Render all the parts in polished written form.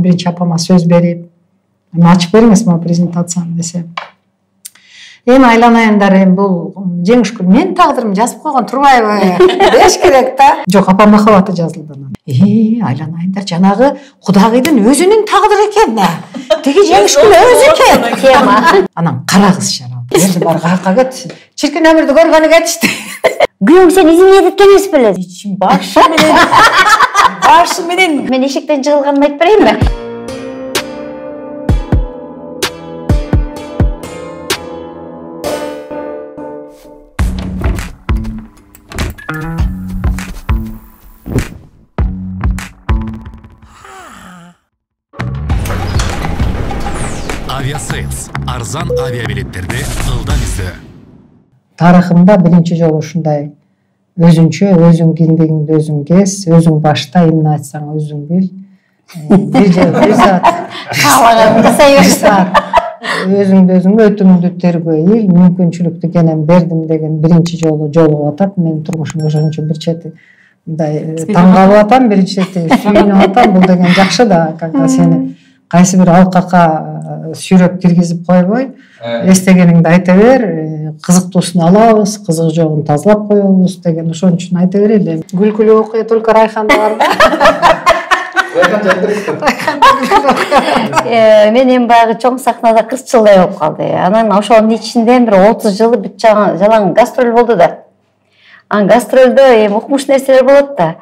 биринчи апама сөз берип, ачып бериңиз могу презентацияны десе. Эми айланайындар, эми бул жеңишкүл менин тагдырым жазып койгон турбайбы деш керек да. Жок, апам махабаты жазылды анан. Айланайындар жанагы Кудагыйдын өзүнүн тагдыры экен да. Тиги жеңишкүл өзү экен тема. Анан кара кыз шарал. Элди бар каяка кет. Чиркин өмүрдү көргөнү кетишти. Күйөөң сен изин этип эмес беле? Башы менен. Мен эшиктен жыгылганымды айтып берейинби? Авиасейлс. Арзан авиабилеттерди ылдам издөө. Тарыхымда биринчи жолу ушундай өзүнчө, өзүң киндигиңди өзүң кес, өзүң башта, эмне айтсаң өзүң бил. Bir saat. Каалаганыңды сайберсиң. Өзүңдү өзүң өтүңдү тергөө ил, мүмкүнчүлүктү кенен бердим деген биринчи жолу жолугуп атат. Менин турмушум ошончо бир чети мындай таң калып атам, бир чети сүйүнүп атам. Бул деген жакшы да, когда сени кайсы бир алкакка сүйрөп киргизип койбой, эстегениңди айта бер, кызыктуусун алабыз, кызыгы жогун тазалап коебуз деген ошон үчүн айта берели. Күлкүлүү окуя только Райханда барбы? Мен эми баягы чоң сахнада 40 жылдай болуп калды. Анан ошонун ичинде бир 30 жылы бүт жалаң гастроль болду да. Анан гастролдо эми укмуш нерселер болот да.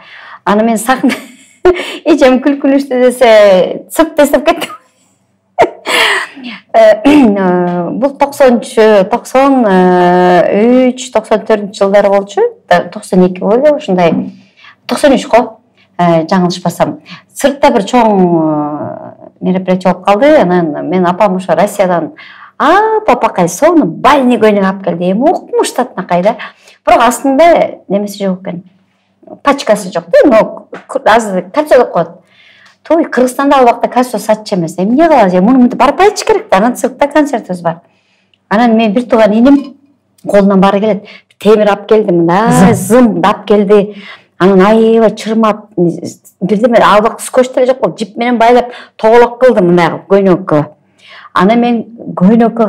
Аны мен сахна эжем күлкүнүштүү десе, сырт десеп кеттим. Бул 93, 93, 94 жылдары болчу. 92 болду, ушундай. 93 го. Жаңылышпасам. Сыртта бир чоң мероприятие болуп калды. Анан мен апам ошо Россиядан папакай сону бальный көйнөк алып келди. Эми укмуштат накайда. Бирок астында немеси жок экен. Пачкасы жок да, но азыр кальцо деп коет. Той Кыргызстанда ал убакта кальцо сатчу эмес. Эмне кылабыз? Муну мынтип барып айтыш керек да. Анан циркта концертибиз бар. Анан мен бир тууган иним колунан баары келет. Темир алып келди, мындай зым алып келди. Анан аябай чырмап, бирдеме ал убакта скотч деле жок болду. Жип менен байлап тоголок кылдым мындай көйнөккө. Анан мен көйнөккө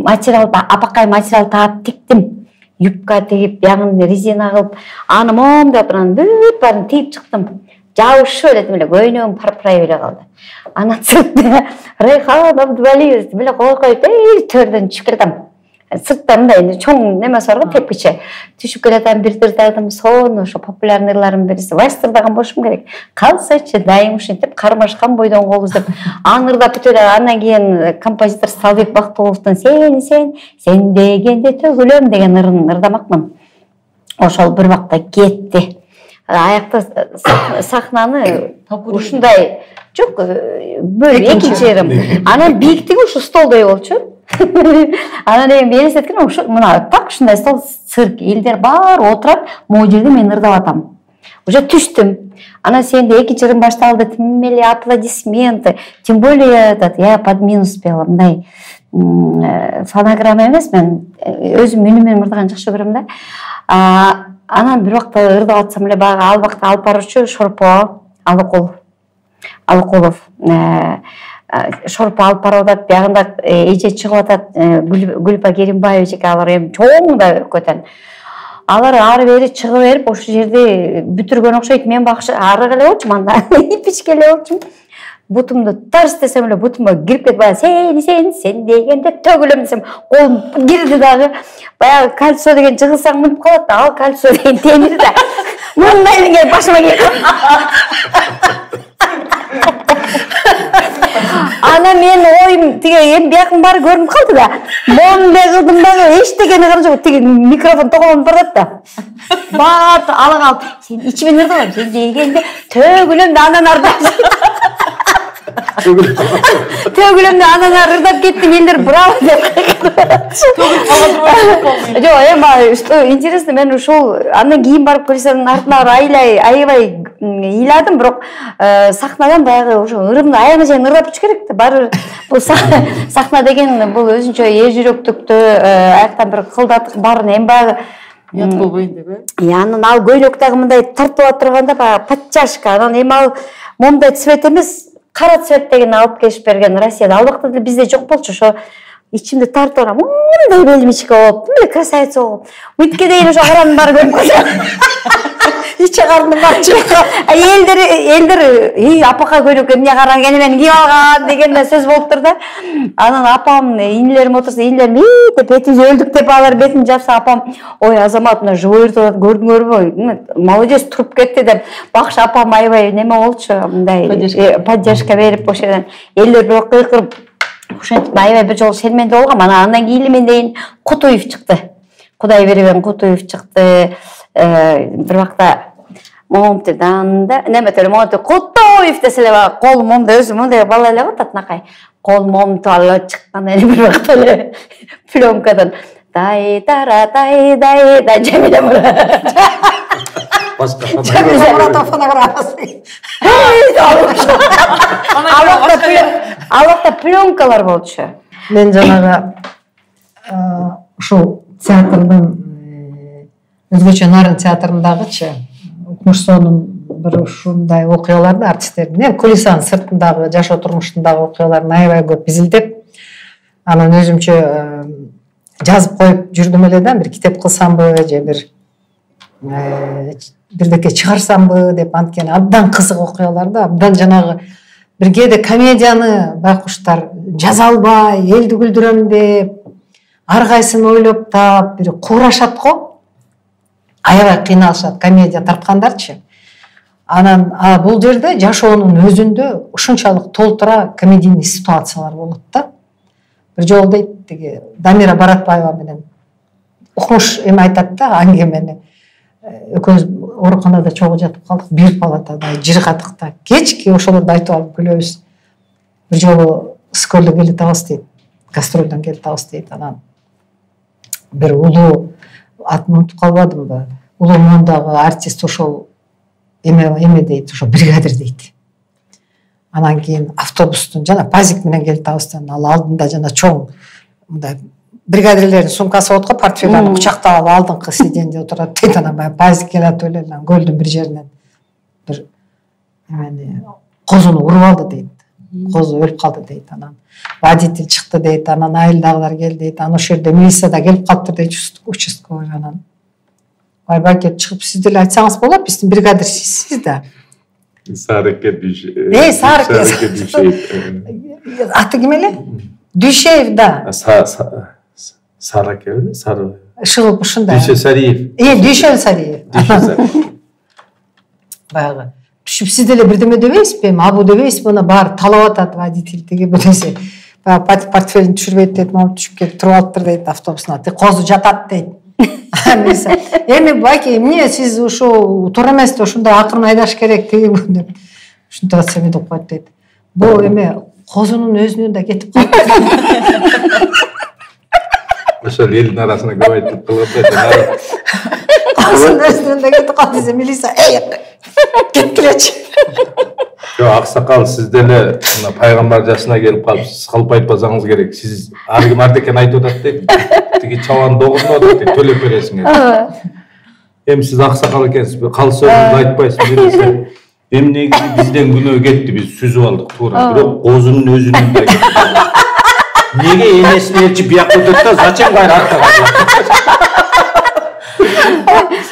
материал, апакай материал таап тиктим. Юбка тегип, яңын резина кылып, аны момдоп, анан бүт баарын тиіп чыктым. Жабышып эле эле көйнөгүм парпырай эле калды. Анан сыртта Райхан Абдувалиев эле кол коюп, төрдөн түшүп келатам. Сыртта мындай чоң немеси бар го, тепкиче. Түшүп келатам, бир тырдадым, сону ошо популярныйлардын бириси. Вайстырдаган болушум керек. Калсачы дайым ушинтип кармашкан бойдон кол издеп, аңырдап бүтүп эле. Андан кийин композитор Салбек Бактууловдун сен дегенде төгүлөм деген ырын ырдамакмын. Ошол бир убакта кетти. Аякта сахнаны ушундай жок, бөлүп экинчи жерим. Анан бийиктиги ушу столдой болчу. Анан эми мен эстеткем ушу мына так ушундай стол, цирк, элдер баары отурат, могу жерде мен ырдап атам. Уже түштүм. Анан сенде экинчи ырым башталды, тим эле аплодисменты. Тем более я под минус пела, мындай фонограмма эмес, мен өзүм үнүм менен ырдаган жакшы көрөм да. Анан бир убакта ырдап атсам эле баягы ал убакта алып баруучу Шорпо Алыкулов Шорпо алып барып атат, биягында эже чыгып атат, Гүлпа Керимбаева эке, алар эми чоң да көтөн. Алар ары бери чыгып берип, ошол жерде бүтүргөн окшойт. Мен багыш ары эле болчумун, анда ипичке эле болчумун. Бутумду тарс десем эле бутумга кирип кетип, баягы сен дегенде төгүлөм десем, колум кирди дагы. Баягы кальцо деген жыгылсаң мынтип калат да, ал кальцо деген темир да. Мындай деген башыма келип. Ана мен оюм тиге эми биягым баары көрүнүп калды да. Момундай кылдым дагы эчтегени кылган жок. Тиги микрофон тоголонуп барат да. Баары ала калып, сен ичимен ырдап, сен дегенде төгүлөм да анан ырдап. Төгүлөмдү анан ырдап кеттим, элдер браво деп. Жок, эми что интересно, мен ушул андан кийин барып көрсөм артына аябай ыйладым, бирок сахнадан баягы ошо ырымды аягына чейин ырдап түш керек да. Баары бул сахна деген бул өзүнчө эр жүрөктүктү, аяктан бир кылдатык баарын эми баягы ят болбойн деп, анан ал көйлөк дагы мындай тартылып турганда баягы подтяжка, анан эми ал момундай цвет эмес, кара цвет деген алып келип берген Россияда. Ал убакта деле бизде жок болчу. Ошо ичимде тартып барам. Мындай белимичке болуп, мындай красавица болуп. Үмүткө дейин ошо каранын баары көрүп калды. ичи карным ачык. Элдер апака көрүп эмне караң, эне кийип алган деген сөз болуптур да. Анан апам, инилерим отурса, инилерим деп бетибиз өлдүк деп алар бетин жапса, апам, ой Азамат мына живой иртеп көрдүңөрбү? Молодец туруп кетти деп. Бакшы апам аябай неме болчу, мындай поддержка берип ошол жерден. Элдер бирок кыйкырып ошентип аябай бир жолу шермендүү болгом. Андан кийин менден Кутуев чыкты. Кудай берген Кутуев чыкты. Бир вакытта момтедан неметер момте Кутуев деселе кол момда өзү мындай бала эле ататнакай. Кол момту алып чыккан эле бир вакытта эле пленкадан дай да Жамиле Мурат. Жамиле Мурат фонографиясы. Алакта пленкалар болчу. Мен жанагы ушул театрдын өзгөчө Нарын театрындагычы Укмушсонун бир ушундай окуяларды артисттердин кулисанын сыртындагы жашоо турмушундагы окуяларын аябай көп изилдеп, анан өзүмчө жазып коюп жүрдүм эле да, бир китеп кылсамбы же бирдеке чыгарсамбы деп, анткени абдан кызык окуяларды, абдан жанагы бир кээде комедияны байкуштар жаза албай, элди күлдүрөм деп, ар кайсын ойлоп таап, бир куурашат го. Аябай кыйналышат комедия тарткандарчы. Анан бул жерде жашоонун өзүндө ушунчалык толтура комедийный ситуациялар болот да. Бир жолу дейт, тиги Дамира Баратбаева менен Укмуш эми айтат да, аңгемени. Экөөбүз ооруканада чогуу жатып калдык, бир палатада жыргадык да. Кечки ошолорду айтып алып күлөбүз. Бир жолу скөлдө келатабыз дейт, гастролдон келатабыз дейт. Анан бир улуу атын унутуп калбадымбы, улуу мондагы артист ошол эме дейт, ошо бригадир дейт. Анан кийин автобустун жана пазик менен келатабыз, ал алдында жана чоң мындай бригадирлердин сумкасы болот го, портфель аны кучактап алып алдыңкы сиденьде отурат дейт. Анан баягы пазик келатып эле көлдүн бир жеринен бир эмени козуну уруп алды дейт. Козу өлүп калды дейт. Анан водитель чыкты дейт, анан айылдагылар келди дейт, анан ошол жерде милиция да келип калыптыр дейт, участковый. Анан айбай келип чыгып, сиз деле айтсаңыз болот, биздин бригадирсиз да. Сарыке Дүйшеев. Аты ким эле? Дүйшеев да. Сарыке эле, Сары. Шыгып ушундай. Дүйшө Сариев. Дүйшө Сариев. Баягы түшүп, сиз деле бирдеме дебейсизби? Абу дебейсизби? Мына баары талап атат водитель тиги бир нерсе. Баягы портфелин түшүрбөйт дейт, момун түшүп келип туруп алыптыр дейт автобусуна. Козу жатат дейт. Эми байке, эмне сиз ушу туура эмес, ушундай акырын айдаш керек тиги деп. Ушинтип атса эме деп коет дейт. Бул эме козунун өзүнөн да кетип калды. Ошол элдин арасына көп айтып калат. Козунун өзүнөн да кетип калды десе, милиция кеткилечи. Жок, аксакал, сиз деле мына пайгамбар жашына келип калыпсыз, калп айтпасаңыз керек. Сиз ар ким ардекен айтып атат дейт. Тиги чабан догунуп атат дейт, төлөп бересиңер. Эми сиз аксакал экенсиз, кал сөзүңдү айтпайсызбы? Эмнеге бизден күнөө кетти, биз сүзүп алдык туура. Бирок козунун өзүнөн да кетти. Неге энесин ээрчип бияк өтөт да, зачем кайра аркага?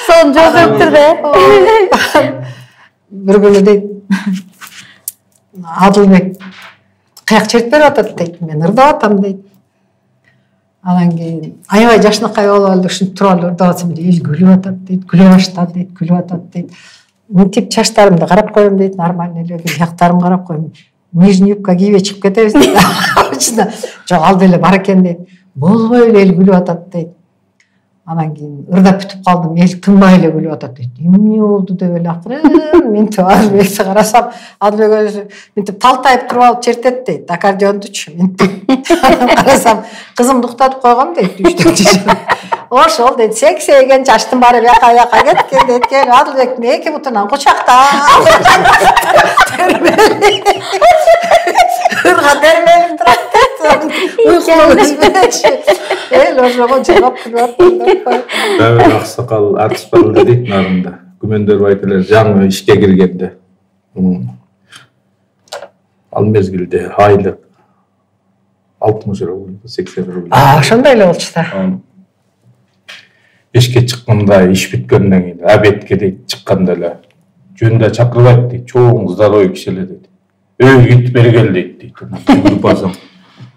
Сон жозоптур да. Бир күнү дейт, Адылбек каяк чертип берип атат дейт, мен ырдап атам дейт. Анан кийин аябай жашынакай болуп алды, ушинтип туруп алып ырдап атсам эл күлүп атат дейт, күлө баштады дейт, күлүп атат дейт. Мынтип чачтарымды карап коем дейт, нормально эле, бияктарымды карап коем. Нижний юбка кийип чыгып кетебиз дейт. Жок, ал деле бар экен дейт. Болбой эле эл күлүп атат дейт. Анан кийин ырдап бүтүп калдым, эл тынбай эле күлүп атат дейт. Эмне болду деп эле акырын мынтип Адылбекти карасам, Адылбек өзү мынтип талтайып туруп алып чертет дейт, аккордеондучу. Карасам, кызымды уктатып койгом дейт, түштүк. Ошол дейт, сексейген жаштын баары бияка кеткен дейт, келип Адылбектин эки бутунан кучактап. Ырга термелип турат дейт. Уйкулуп үзбөчү. Эл ошого жагап күлүп атат. Дәбір ақсақал артист барылды дейт нарында. Күмөндөр айтылар жаңы ишке киргенде. Ал мезгилде айлык 60 рубль, 80 рубль. Ошондой эле болчу да. Ишке чыкканда иш бүткөндөн кийин обедке дейт чыкканда эле жөнүндө чакырбайт дейт. Чоң здоровый киши эле дейт. Ит бергел дейт. Жүгүрүп барсам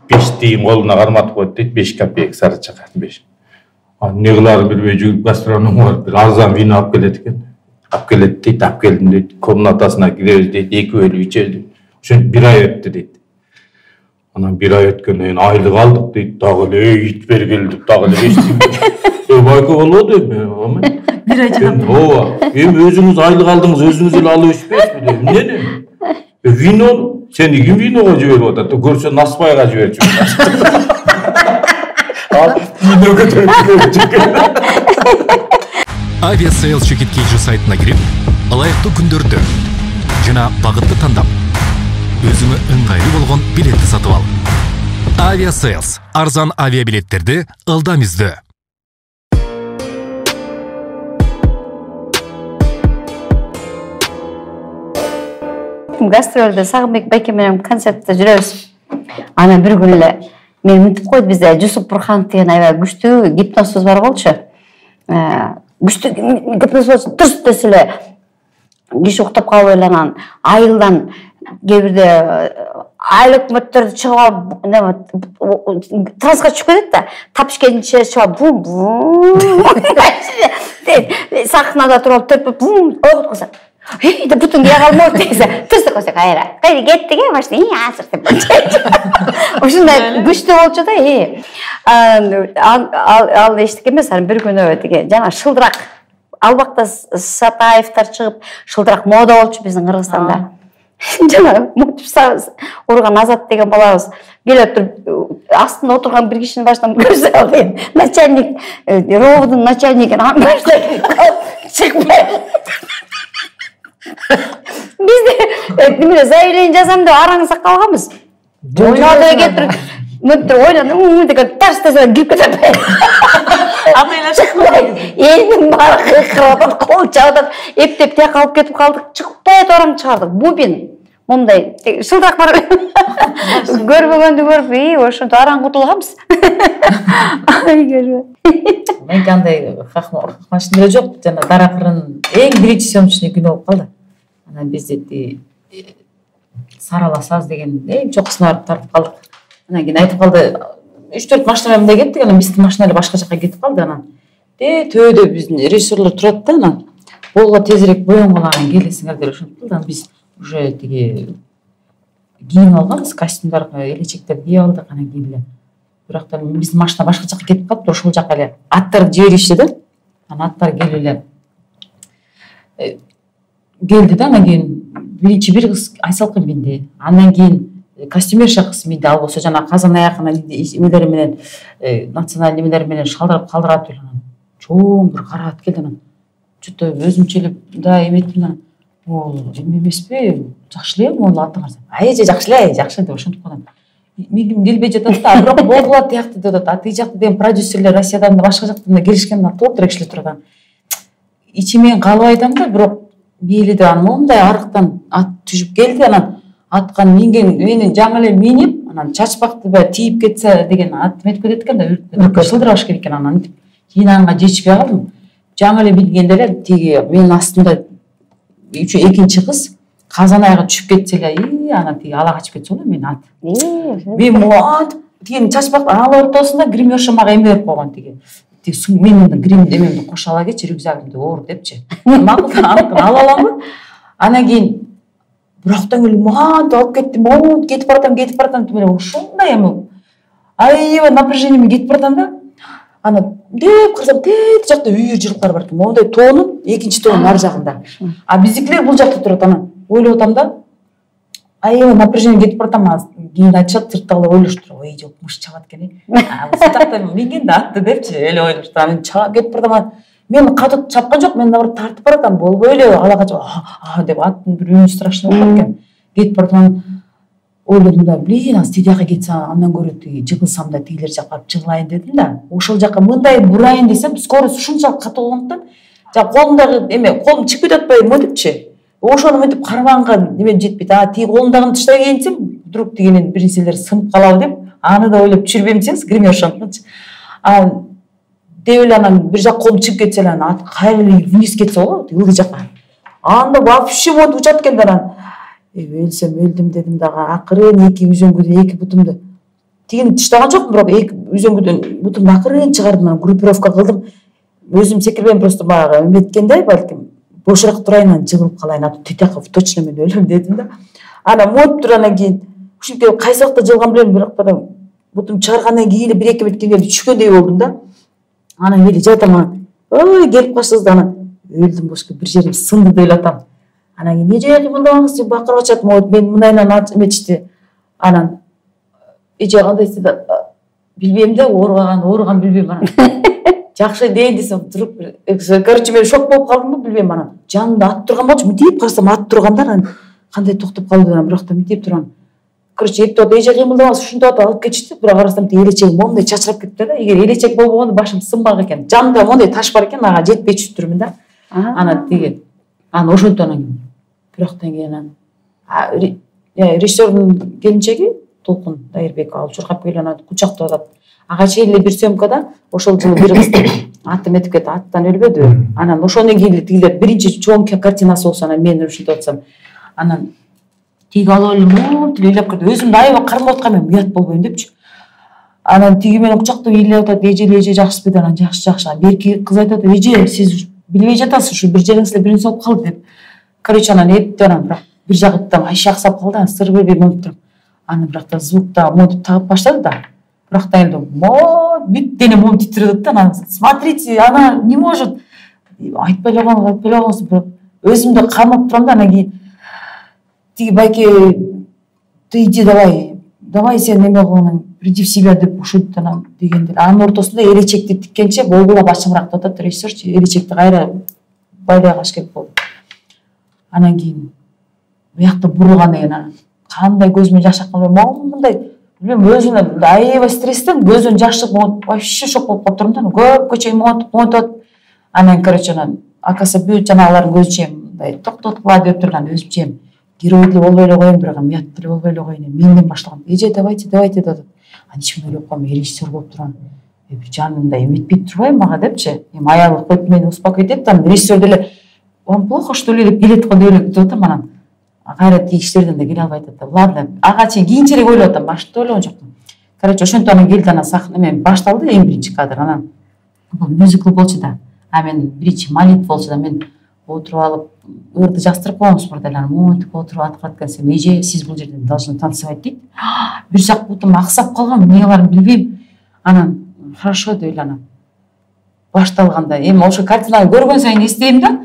5 тиым колуна карматып коет дейт. 5 копеек сары чакат 5. Не кыларын билбей жүгүп гастрономго барып бир арзан вино алып келет экен. Алып келет дейт, алып келдим дейт. Комнатасына киребиз дейт, 2 бөлүп ичебиз дейт. Ошентип 1 ай өттү дейт. Анан 1 ай өткөндөн кийин айлык алдык дейт. Дагы эле ит бергел деп дагы эле 5 тиым. Байка болот эми. 1 ай жагат. Ооба. Эми өзүңүз айлык алдыңыз, өзүңүз эле алып ичпейсизби дейм. Эмне? Вино, сени ким виного жиберип атат? Көрсө Насбайга жиберчү. Ал вино көтөрүп. Авиасейлс чекиткейчи сайтына кирип, ылайыктуу күндөрдү жана багытты тандап, өзүңө ыңгайлуу болгон билетти сатып ал. Авиасейлс арзан авиабилеттерди ылдам издөө. Гастролде Сагынбек байке менен концертте жүрөбүз. Анан бир күнү эле мен мынтип койду, бизде Жусуп Бурханов деген аябай күчтүү гипнозсуз бар болчу. Күчтүү гипноз турс десе эле киши уктап калып эле анан айылдан кээ бирде айлык мөттөрдү чыгып алып трансқа түшүп кетет да, тапишкенче чыгып бум сахнада туруп төртүп бум огут кылса деп бүтүн кие калмайт десе түрсүп койсок кайра кеттик машина азыр деп ушундай күчтүү болчу да. Ал эчтеке эмес, анан бир күнү тиги жана шылдырак Албакта Сатаевтар чыгып шылдырак мода болчу биздин Кыргызстанда. Жана муптуп урган Азат деген балабыз келип туруп астында отурган бир кишинин башынан көз алды. Начальник, ровдун начальниги чыкпай. Бизде эмне заявление жазам деп араңызда калганбыз. Ойнады кетирип, мөттөр ойнады, деген тарс-тарс кирип кетет. Атайлар чыкпай. Элдин баары кыйкырып, кол чабып, эптеп тияк алып кетип калдык. Чыкпай турам чыгардык. Бубин мындай шылдырак бар. Көрбөгөндү көрүп, ошентип араң кутулганбыз. Мен кандай хакмашын деле жок, жана Даракырын эң биринчи съемочный күнү болуп калды. Анан бизде Сарала Саз деген эң чокусуна барып тартып калдык. Анан кийин айтып калды, 3-4 машина менен кеттик, анан биздин машина эле башка жака кетип калды. Анан төөдө биздин режиссерлор турат да, анан болго тезирээк боёңгула, анан келесиңер деп ошентип калды. Анан биз уже тиги кийинип алганбыз, костюмдар, элечектерди кийип алдык, анан кийин эле бирок биздин машина башка жака кетип калыптыр, ошол жака эле аттарды жиберишти да. Анан аттар келип эле келди да, анан кийин биринчи бир кыз Айсалкын бинди. Андан кийин костюмерша кыз бинди, ал болсо жана казан аякына эмелери менен национальный эмелери менен шалдырып калдырат эле. Анан чоң бир кара ат келди, анан чөтө өзүмчө эле да эметтим, анан ол эме эмеспи, жакшы эле могул атыңыз. Айже жакшы эле, жакшы деп ошентип койдум. Мигим келбей жатат да, бирок болду тиякты деп атат. Ати жакта деген продюсерлер Россиядан да башка жактан да келишкен, толтура кишилер турат. Ичимен калып айтам да, бирок мейли деп анан мондай арыктан ат түшүп келди, анан аткан минген мени жаңы эле минип, анан чачпакты тийип кетсе деген ат метип кетет экен да, үркүп шылдырбаш керек экен. Анан кийин анга жетишпей калдым. Жаңы эле бингенде эле тиги менин астымда экинчи кыз казан аягы түшүп кетсе эле, анан тиги ала качып кетсе болот мени ат. Мен моат тиги чачпак ал ортосунда гримерша мага эме берип койгон тиги менин грим эмемди кошо ала кетчи, рюкзагымды оор депчи. Макулдан аныкын ала аламбы. Анан кийин бирактан эле моат алып кеттим, моат кетип баратам деп ушундай эми аябай напряжениемен кетип баратам да. Анан деп карасам тет жакта үйүр жылкылар бар экен, мондай тоонун экинчи тоонун ар жагында. А биздикилер бул жакта турат. Анан ойлоп атам да, аябай напряжение кетип баратам. Кийин айтышат, сырттагылар ойлоштур, ой жок мыш чабат экен. Бул жакта минген да атты депчи, эле ойлоштур. Анан чаап кетип баратам. Мен катып чапкан жок, мен наоборот тартып баратам, болбой эле ала качып деп аттын бир үнү страшный болуп экен. Кетип баратам. Ойлодум да, аз тиги жака кетсем, андан көрө тиги жыгылсам да тигилер жака барып жыгылайын дедим да. Ошол жака мындай бурайын десем, скорость ушунчалык катуу болгондуктан, колумдагы эме, колум чыгып кетип атпайбы депчи. ошону мынтип карманга неме жетпейт. Тиги колундагын тыштай кийинсем, вдруг тигинин бир нерселери сынып калабы деп, аны да ойлоп түшүрбөйм десеңиз, гримершаныкычы. Деп эле анан бир жак колум чыгып кетсе эле анан кайра вниз кетсе болот, ылдый жакка. Анда вообще вот учат экен да анан. Өлсөм өлдүм дедим дагы, акырын эки үзөңгүдөн эки бутумду. Тигини тыштаган жокмун, бирок эки үзөңгүдөн бутумду акырын чыгардым, анан группировка кылдым. Өзүм секирбейм, просто баягы эметкенде, балким бошураак турайын, анан жыгылып калайын, а тетякка точно мен өлөм дедим да. Анан моп туруп анан кийин ушинтип кайсы вакытта жылган билем, бирок анан бутум чыгаргандан кийин бир эки метрге түшкөндөй болдум да. Анан эле жатам, ой келип калсыз да, анан өлдүм бошко, бир жерим сынды деп атам. Анан кийин эже кыймылдабаңыз деп бакырып атышат, мен мындайынан эметишти. Анан эже кандай десе да билбейм да, ооруган билбейм анан. Жакшы дейин десем, туруп, короче мен шок болуп калдым, билбейм анан. Жанымда ат турган болчу, мынтип карасам ат тургандар, анан кандай токтоп калды анан, бирок да мынтип турган. Короче, эптеп эже кыймылдабаңыз, ушинтип атып алып кетишти. Бирок карасам элечегим моундай чачырап кетти да. Эгер элечек болбогондо башым сынбак экен. Жанымда моундай таш бар экен, ага жетпей түшүптүрмүн да. Анан тиги, анан ошентип анан бирактан кийин анан режиссердун келинчеги Толкун Дайырбек алып чуркап келип анан кучактап атат. Ага чейин эле бир сөмкада ошол жылы бир кыз аты метип кетти, аттан өлбөдү. Анан ошондон кийин эле тигилер биринчи чоң картинасы болсо анан мен ушинтип атсам, анан тиги алып эле монтип ыйлап кетти. Өзүмдү аябай кармап аткан, мен уят болбойм депчи. Анан тиги менен кучактап ыйлап атат, эже жакшысызбы? Анан жакшы. Берки кыз айтат, эже сиз билбей жатасыз, ушу бир жериңизде бир нерсе болуп калды деп. Короче, анан эптеп анан бирок бир жагыттан айша аксап калды, анан сыр бербей монтип туруп. Анан бирок да звукта монтип тагып баштады да. Бирок да эле бүт дене моун титиреп атты. Анан смотрите, она не может. Айтпай эле койгонсуз, бирок өзүмдү кармап турам да. Анан кийин тиги байке, ты иди давай сен неме кылгын, приди в себя деп ушинтип анан дегенде. Анын ортосунда элечекти тиккенче болгула башымыраак деп атат режиссерчи. Элечекти кайра байлайгаш керек болду. Анан кийин буякта бурулган экен, анан кандай көзүмөн жаш аккан, мындай билбейм, өзүнө аябай стресстен көзүнөн жаш чыгып, вообще шок болуп калыптырмын да. Көпкө чейин монтип. Анан короче анан акасы бүт жанагылардын көзүнчө мындай токтоткула деп турган, өзүмчө герой деле болбой эле коеюн, бирок уят деле болбой эле коеюн. Менден баштаган. Эже давайте деп атат. Анан ичимде ойлоп калдым, режиссер болуп турган. Бир жанымда эметпей турбайбы мага депчи. Аялы коюп мени успокоить анан режиссер деле он плохо что ли деп келет го деп эле атам. Анан кайра тиги иштерден да келе албай атат. Ладно, ага чейин кийинчерээк ойлоп атам, башта ойлогон жокмун. Короче, ошентип анан келди, анан сахна мен башталды, эң биринчи кадр. Анан бул мюзикл болчу да. Мен биринчи молитва болчу да, мен отуруп алып ырды жастырып коебузбур деле, анан монтип отуруп аткарып кетсем, эже сиз бул жерде должны танцевать дейт. Бир жак бутум аксап калган, эмне кыларын билбейм. Анан хорошо деп эле анан башталганда, эми ошо картинаны көргөн сайын эстейм да,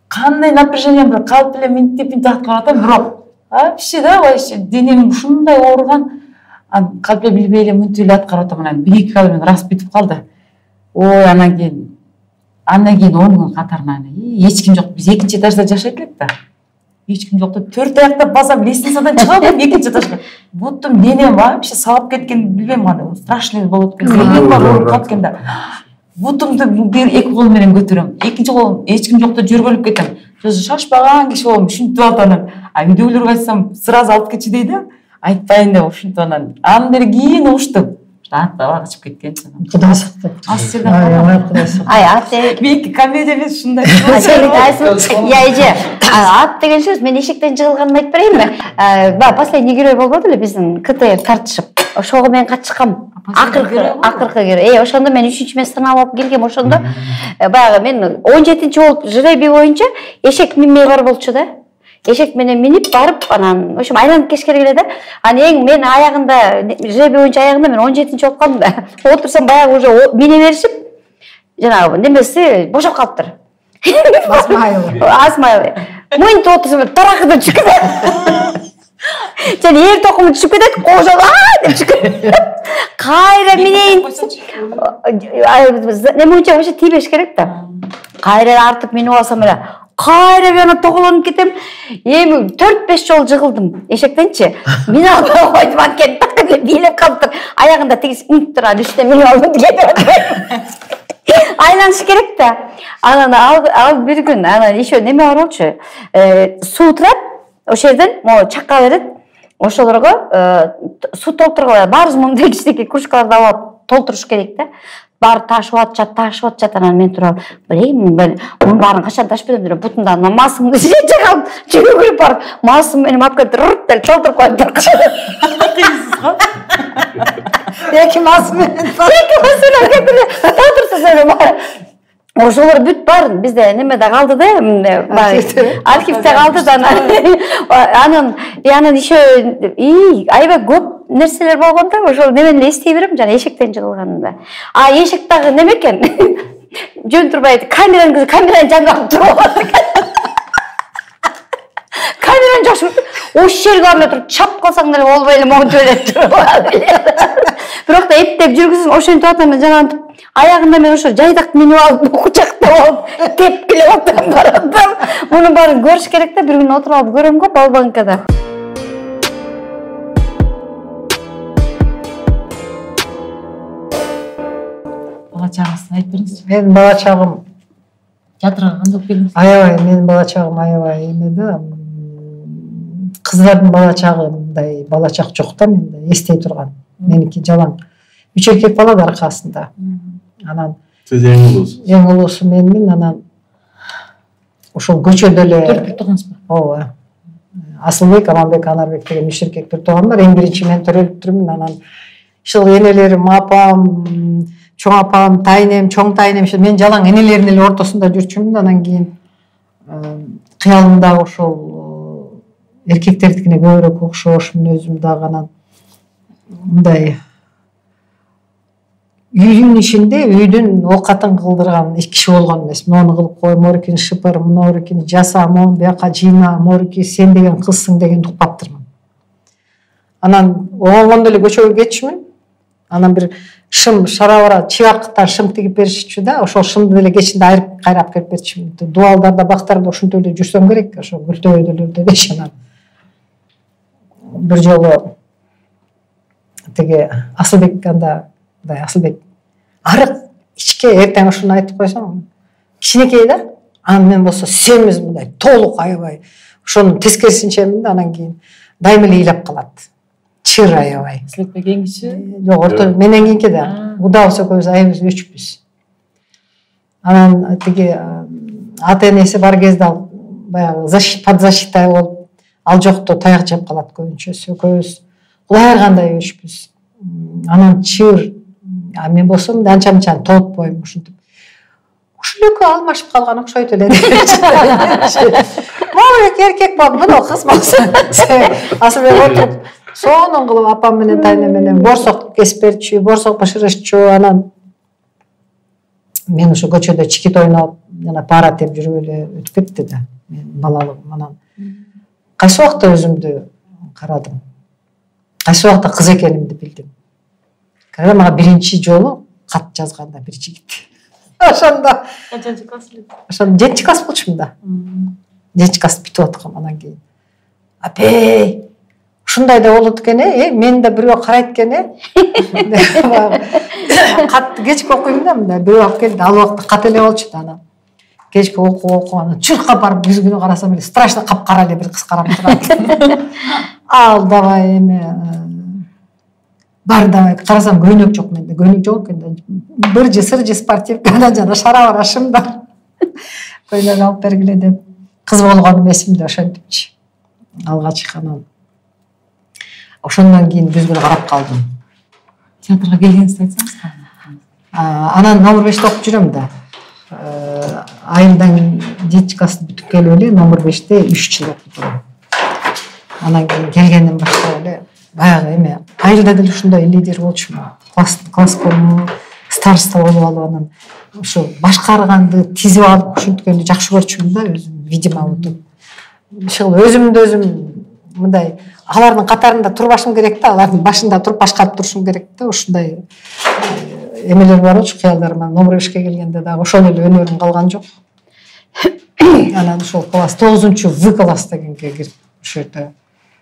кандай напряжением бир калып эле минтип аткарып атам, бирок вообще да, вообще денем ушундай ооруган, калып эле билбей эле мынтип эле аткарып атам. Анан бир эки кадр рас бүтүп калды. Ой, анан кийин 10 күн катарынан эч ким жок. Биз экинчи этажда жашайт элек да. Эч ким жок деп 4 аяктап басам, лестницадан чыгып экинчи этажга. Бутум денем вообще сабап кеткен, билбейм кандай страшный болот экен. Денем ооруп калып кеткен да. Бутумду бир эки кол менен көтөрөм. Экинчи колум эч ким жокто жөргөлүп кетем. Шашпаган киши болом, ушинтип атам. Үйдөгүлөргө айтсам, сразу алып кетчи дейди. Айтпайын деп ушинтип анан. Андан бери кийин уштум. Аттап качып кеткен. Кудай сактап. Ай, ат Бек комедия эмес ушундай. Я эже, ат деген сөз мен эшиктен жыгылганын айтып берейинби? Последний герой болбоду эле биздин КТ тартышып. Ошого мен катышкам. Акыркы герой. Ошондо мен 3-мүн сынап алып келгем. Ошондо баягы мен 17-чи болуп жребий боюнча эшек минмей бар болчу да. Эшек менен минип барып, анан ошо айланып кеш керек эле да. Анан мен аягында жребий боюнча аягында мен 17-чи болуп калдым да. Отурсам баягы уже мине беришип, жанагы немеси бошоп калыптыр. Асмайлы. Мынтип отурсам таракыдан чыгып кетет. Жана эр токуму түшүп кетет, кожоп деп чыгып. Кайра минейин. Неме боюнча вообще тийбеш керек да. Кайра артып минип алсам эле кайра бияна тоголонуп кетем. Эми 4-5 жолу жыгылдым эшектенчи. Мен албай койдум, анткени так эле бийлеп калыптыр. Аягында тигиси унуп турат, үстүнө минип алдым деп. айланыш керек да. Анан ал бир күн анан еще неме бар болчу. Суу турат, ошол жерден могу чакка берет. Ошолорго суу толтургула баарыбыз моундай кичинекей кружкаларды алып толтуруш керек да. Баары ташып атат, анан мен туруп, мунун баарын качан ташып берем деп бутунда маасымды жете калып, жүгүрүп барып, маасым менен алып келип рырт деле толтуруп коюп турган. Кыйынсыз го. Эки маасым менен толтурсуз эле. Ошолор бүт бар, бизде немеде калды да, архивде калды да. Анан еще аябай көп нерселер болгон да, ошол немени эле эстей берем, жана эшектен жыгылганында. А эшек дагы неме экен? Жөн турбай камераны жаңгап туруп атат. Камераны жашып, ошол жерге барып туруп чап калсаң деле болбой эле монтип эле туруп. Бирок да эптеп жүргүзүп, ошентип атам, жана аягында мен ошо жайдакты минип алып, кучактап алып, тепкилеп отуруп баратам. Мунун баарын көрүш керек да, бир күн отуруп алып көрөм го Балбанкада. Бала чагыңызды айтып бериңизчи. Менин бала чагым Жадырага кандай болуп келдиңиз? аябай, менин бала чагым аябай эме да. Кыздардын бала чагындай бала чак жок да менде, эстей турган. Меники жалаң. 3 эркек бала да аркасында. Анан Сиз эң улуусу менмин, анан ошол көчөдө эле 4 туугансызбы? ооба. Асылбек, Аманбек, Анарбек деген 3 эркек бир тууган бар. Эң биринчи мен төрөлүп турмун. Анан ушул энелерим, апам, чоң апам, тайнем, чоң тайнем, мен жалаң энелердин эле ортосунда жүрчүмүн. Анан кийин кыялымда ошол эркектердикине көбүрөөк окшошмун өзүм дагы. Анан мындай үйдүн ишинде үйдүн оокатын кылдырган киши болгон эмес. Мону кылып кой, морикини шыпыр, морикини жаса, мону бияка жыйна, морики сен деген кызсың дегенди укпаптырмын. Анан оңолгондо эле көчөгө кетчүмүн. Анан бир шым шарабара чыбаркыттан шым тигип беришчү да, ошол шымды деле кечинде айырып кайрап келип берчүмүн. Дубалдарда, бактарда ошентип эле жүрсөм керек, ошо күлтөбөдөлөрдө деши. Анан бир жолу тиги Асылбек Асылбек арык ичке эртең ушуну айтып койсоң, кичинекей да. Анан мен болсо семиз мындай толук аябай ошонун тескерисинчемин да. Анан кийин дайым эле ыйлап калат. Чыр аябай. Асылбек эң кичи? Жок, орто менен кийинки да. Удабыз экөөбүз айыбыз өчпүз. Анан тиги ата энеси бар кезде ал баягы под защитай болуп, ал жокто таяк жеп калат көбүнчөсү. Экөөбүз кулай кандай өчпүз. Анан чыр, мен болсом анча-мынча тоотпойм ушинтип. Ушул экөө алмашып калган окшойт эле. Могу эркек болуп, мына кыз болсо. Асылбек отуруп сонун кылып апам менен тайнем менен борсок кесип берчү, борсок бышырышчу. Анан мен ошо көчөдө чикит ойноп, жана пара теп жүрүп эле өтүп кетти да менин балалыгым. Анан кайсы убакта өзүмдү карадым, кайсы убакта кыз экенимди билдим. Когда мага биринчи жолу кат жазганда бир жигит. Ошондо Канчанчы класс эле? ошондо 7 класс болчумун да. 7 класс бүтүп аткам. Анан кийин апей ушундай да болот экен, мени да бирөө карайт экен, Катты кечки окуйм да, мындай бирөө алып келди. Ал убакта кат эле болчу да. Анан кечки окуп чуркап барып биз күнү карасам эле страшно капкара эле бир кыз карап турат. Ал давай бар давай карасам көйнөк жок менде. Көйнөк жок экен да. Быржы сыржы спортивкада жана шарабара шымда көйнөк алып бергиле деп кыз болгонум эсимде ошентипчи. Алгач анан ошондон кийин биз күнү карап калдым. Театрга келгениңизди айтсаңыз. Анан номер 5те окуп жүрөм да. Айылдан 7 класс бүтүп келип эле номер 5те 3 жыл окудум. Анан кийин келгенден баштап эле баягы эме айылда деле ушундай лидер болчумун. Класскому староста болуп алып, анан ошо башкарганды тизип алып ушинткенди жакшы көрчүмүн да өзүм, видимо утуп. Ушул өзүмдү өзүм мындай алардын катарында турбашым керек да, алардын башында туруп башкарып турушум керек да. Ушундай эмелер бар болчу кыялдарыма. Номер 5ке келгенде дагы ошол эле өнөрүм калган жок. Анан ошол класс 9-чу В класс дегенге кирип, ошол жерде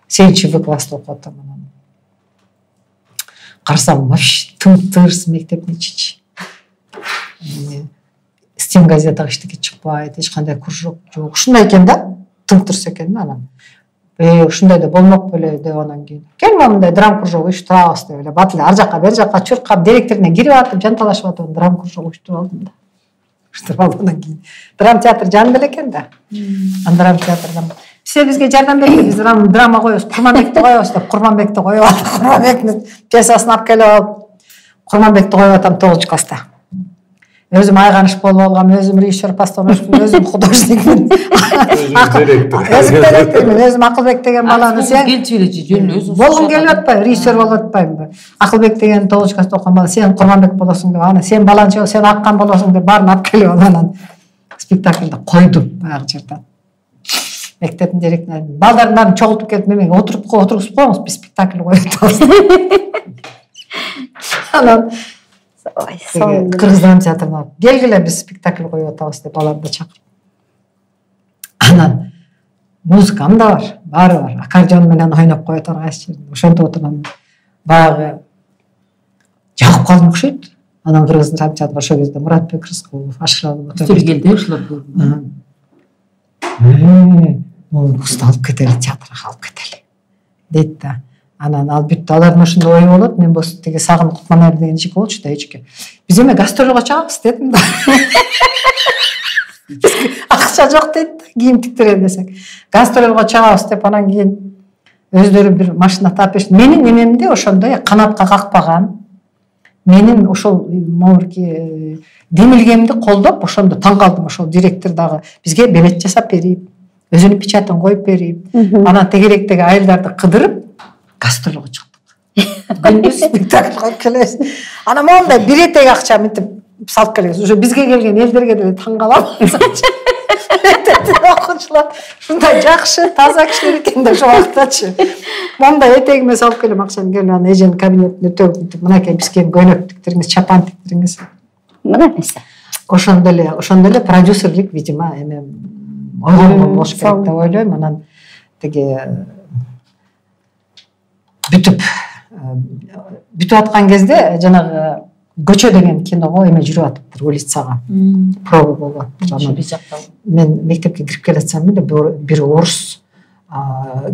8-чи В класста окуп атам. Анан карасам вообще тым-тырс мектептин ичи. стен газетага эчтеке чыкпайт, эч кандай кружок жок. Ушундай экен да, тың турса экен да анан. Ушундай да болмок беле деп анан кийин. Кел мындай драм кружок уюштурабыз деп эле бат эле ар жака бер жака чуркап директоруна кирип атып жанталашып атып драм кружок уюштуруп алдым да. Уюштуруп алгандан кийин драм театр жанында эле экен да. Анан драм театрдан бизге жардам берди, биз драма коебуз, Курманбекти коебуз деп Курманбекти коюп алып, Курманбектин пьесасын алып келип алып, Курманбекти коюп атам 9 класста. Өзүм айганыш болуп алгам, өзүм режиссер постановщикмин, өзүм художникмин. Өзүм директормун, өзүм Акылбек деген баланы сен келчү эле жөн өзүң болгум келип атпайбы, режиссер болуп атпаймынбы? Акылбек деген 9 класста окуган бала, сен Курманбек болосуң деп, аны сен баланчы, сен Аккан болосуң деп баарын алып келип анан спектакльди койдум баягы жерден. Мектептин директору балдардын баарын чогултуп келип мемеге отургузуп коюңуз, биз спектакль коюп атабыз. Анан Кыргыз драма театрына келгиле биз спектакль коюп атабыз деп баларды чакырып. Анан музыкам да бар, баары бар. Аккордеон менен ойноп коет кайсы жерде. Ошентип отурган баягы жагып калдым окшойт. Анан Кыргыз драма театры ошол кезде Муратбек Рыскулов, Ашыралов келди ошолор. Кызды алып кетели, театрга алып кетели дейт да. Анан ал бүттү, алардын ошондой ою болот. Мен болсо тиги Сагын Кутманайыр деген эчеке болчу да, эчеке. Биз эме гастролго чыгабыз дедим да. Акча жок дейт да, кийим тиктирем десек. Гастролго чыгабыз деп анан кийин өздөрү бир машина таап беришти. Менин эмемди ошондой канатка какпаган, менин ошол могурки демилгемди колдоп ошондо таң калдым. Ошол директор дагы бизге билет жасап берип, өзүнүн печатын коюп берип, анан тегеректеги айылдарды кыдырып гастролго чыктык. Күндүз спектакль коюп келебиз. Анан мондай бир этек акча мынтип салып келебиз. Уже бизге келген элдерге деле таң калам. Окуучулар ушундай жакшы, таза кишилер экен да ошол убактачы. Мондай этегиме салып келем акчаны, келип анан эженин кабинетине төгүп мынтип, мынакей бизге көйнөк тиктириңиз, чапан тиктириңиз. Мына эмесе. Ошондо эле продюсерлик, видимо, эме ойгонгон болуш керек деп ойлойм. Анан тиги бүтүп аткан кезде жанагы Көчө деген киного эме жүрүп атыптыр, улицага. Проба болуп атыптыр. Мен мектепке кирип келатсам эле бир орус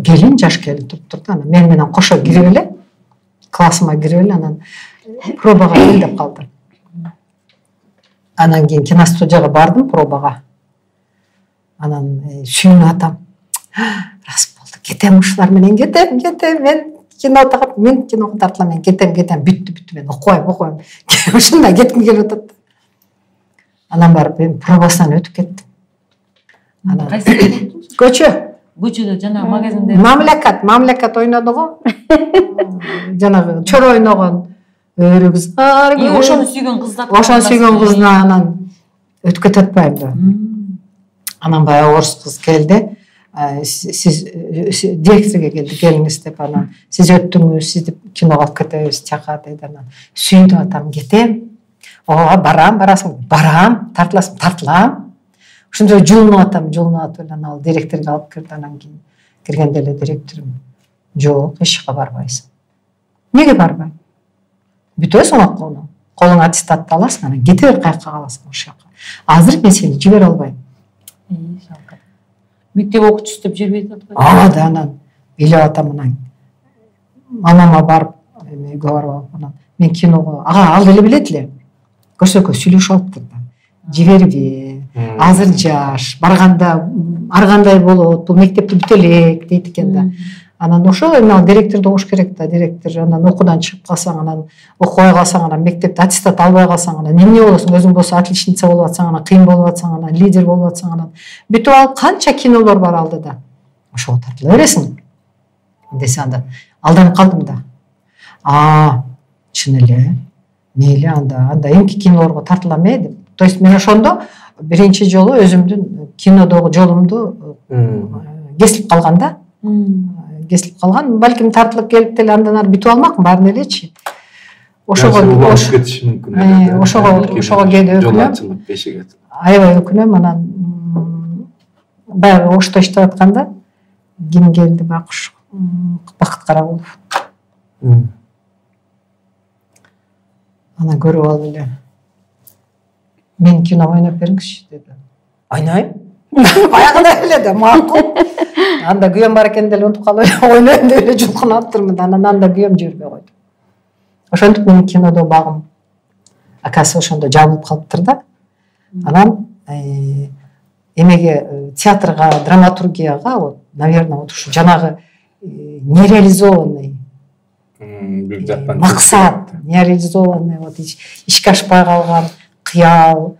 келин, жаш келин туруптур да. Анан мен менен кошо кирип эле, классыма кирип эле анан пробага кел деп калды. Анан кийин киностудияга бардым пробага. Анан сүйүнүп атам. Рас болду, кетем ушулар менен, кетем, мен киного тартылам, мен кетем, бүттү, мен окубайм. Ушундай кетким келип атат. Анан барып мен пробасынан өтүп кеттим. Анан Көчөдө жанагы магазинде мамлекат ойноду го. Жанагы чор ойногон өрү кыздар. Ошону сүйгөн кызына анан өтүп кете атпайм да. Анан баягы орус кыз келди. Siz директорга келди, келиңиз деп, анан сиз өттүңүз, сизди киного алып кетебиз, чака дейт. Анан сүйүнүп атам, кетем. Ооба, барасың, барам, тартыласың, тартылам. Ошондой жулунуп атам, анан ал директорго алып кирди. Анан кийин киргенде эле директорум: "Жок, эч жака барбайсың." "Неге барбайм?" "Бүтөсүң окууну, колуңа аттестатты аласың, анан кете бер, каяка каласың ошол жака. Азыр мен сени жибере албайм." Мектеп окуучусу деп жибербей атпайбы? Да, анан билип атам, анан мамама барып, үйгө барып, анан мен киного, ал деле билет эле. Көрсөкө сүйлөшүп алыптыр да. Жиберби, азыр жаш, барганда ар кандай болот, бул мектепти бүтө элек дейт экен да. Анан ошол эми директорду окуш керек да, директор анан окуудан чыгып калсаң, анан окубай калсаң, анан мектепте аттестат албай калсаң, анан эмне болосуң? Өзүң болсо отличница болуп атсаң, анан кыйын болуп атсаң, анан лидер болуп атсаң, анан бүтүп алып канча кинолор бар алдыда. Ошого тартыла бересиң. Десе анда алданып калдым да. Чын эле, мейли анда эмки кинолорго тартылам деп. То есть мен ошондо биринчи жолу өзүмдүн кинодогу жолумду кесилип калган да. Кесилип калган, балким тартылып келип деле андан ары бүтүп алмакмын баарын элечи. Ошого кетиш мүмкүн. Ошого кээде өкүнөм. Аябай өкүнөм. Анан баягы ошто иштеп атканда ким келди? Бакуш Бакыт Карагулов. Анан көрүп алып эле Мен кино ойнап беріңізші деді. Ойнайм. Баяғыда эле да макул. Анда күйөөм бар экен деле унутуп калып ойнойм деп эле жулкунуп турмун. Анан анда күйөөм жибербей койду. Ошентип менин кинодо багым акасы ошондо жабылып калыптыр да. Анан эмеге театрга, драматургияга вот, наверное, вот ушу жанагы нереализованный максат, нереализованный вот ишке ашпай калган кыял,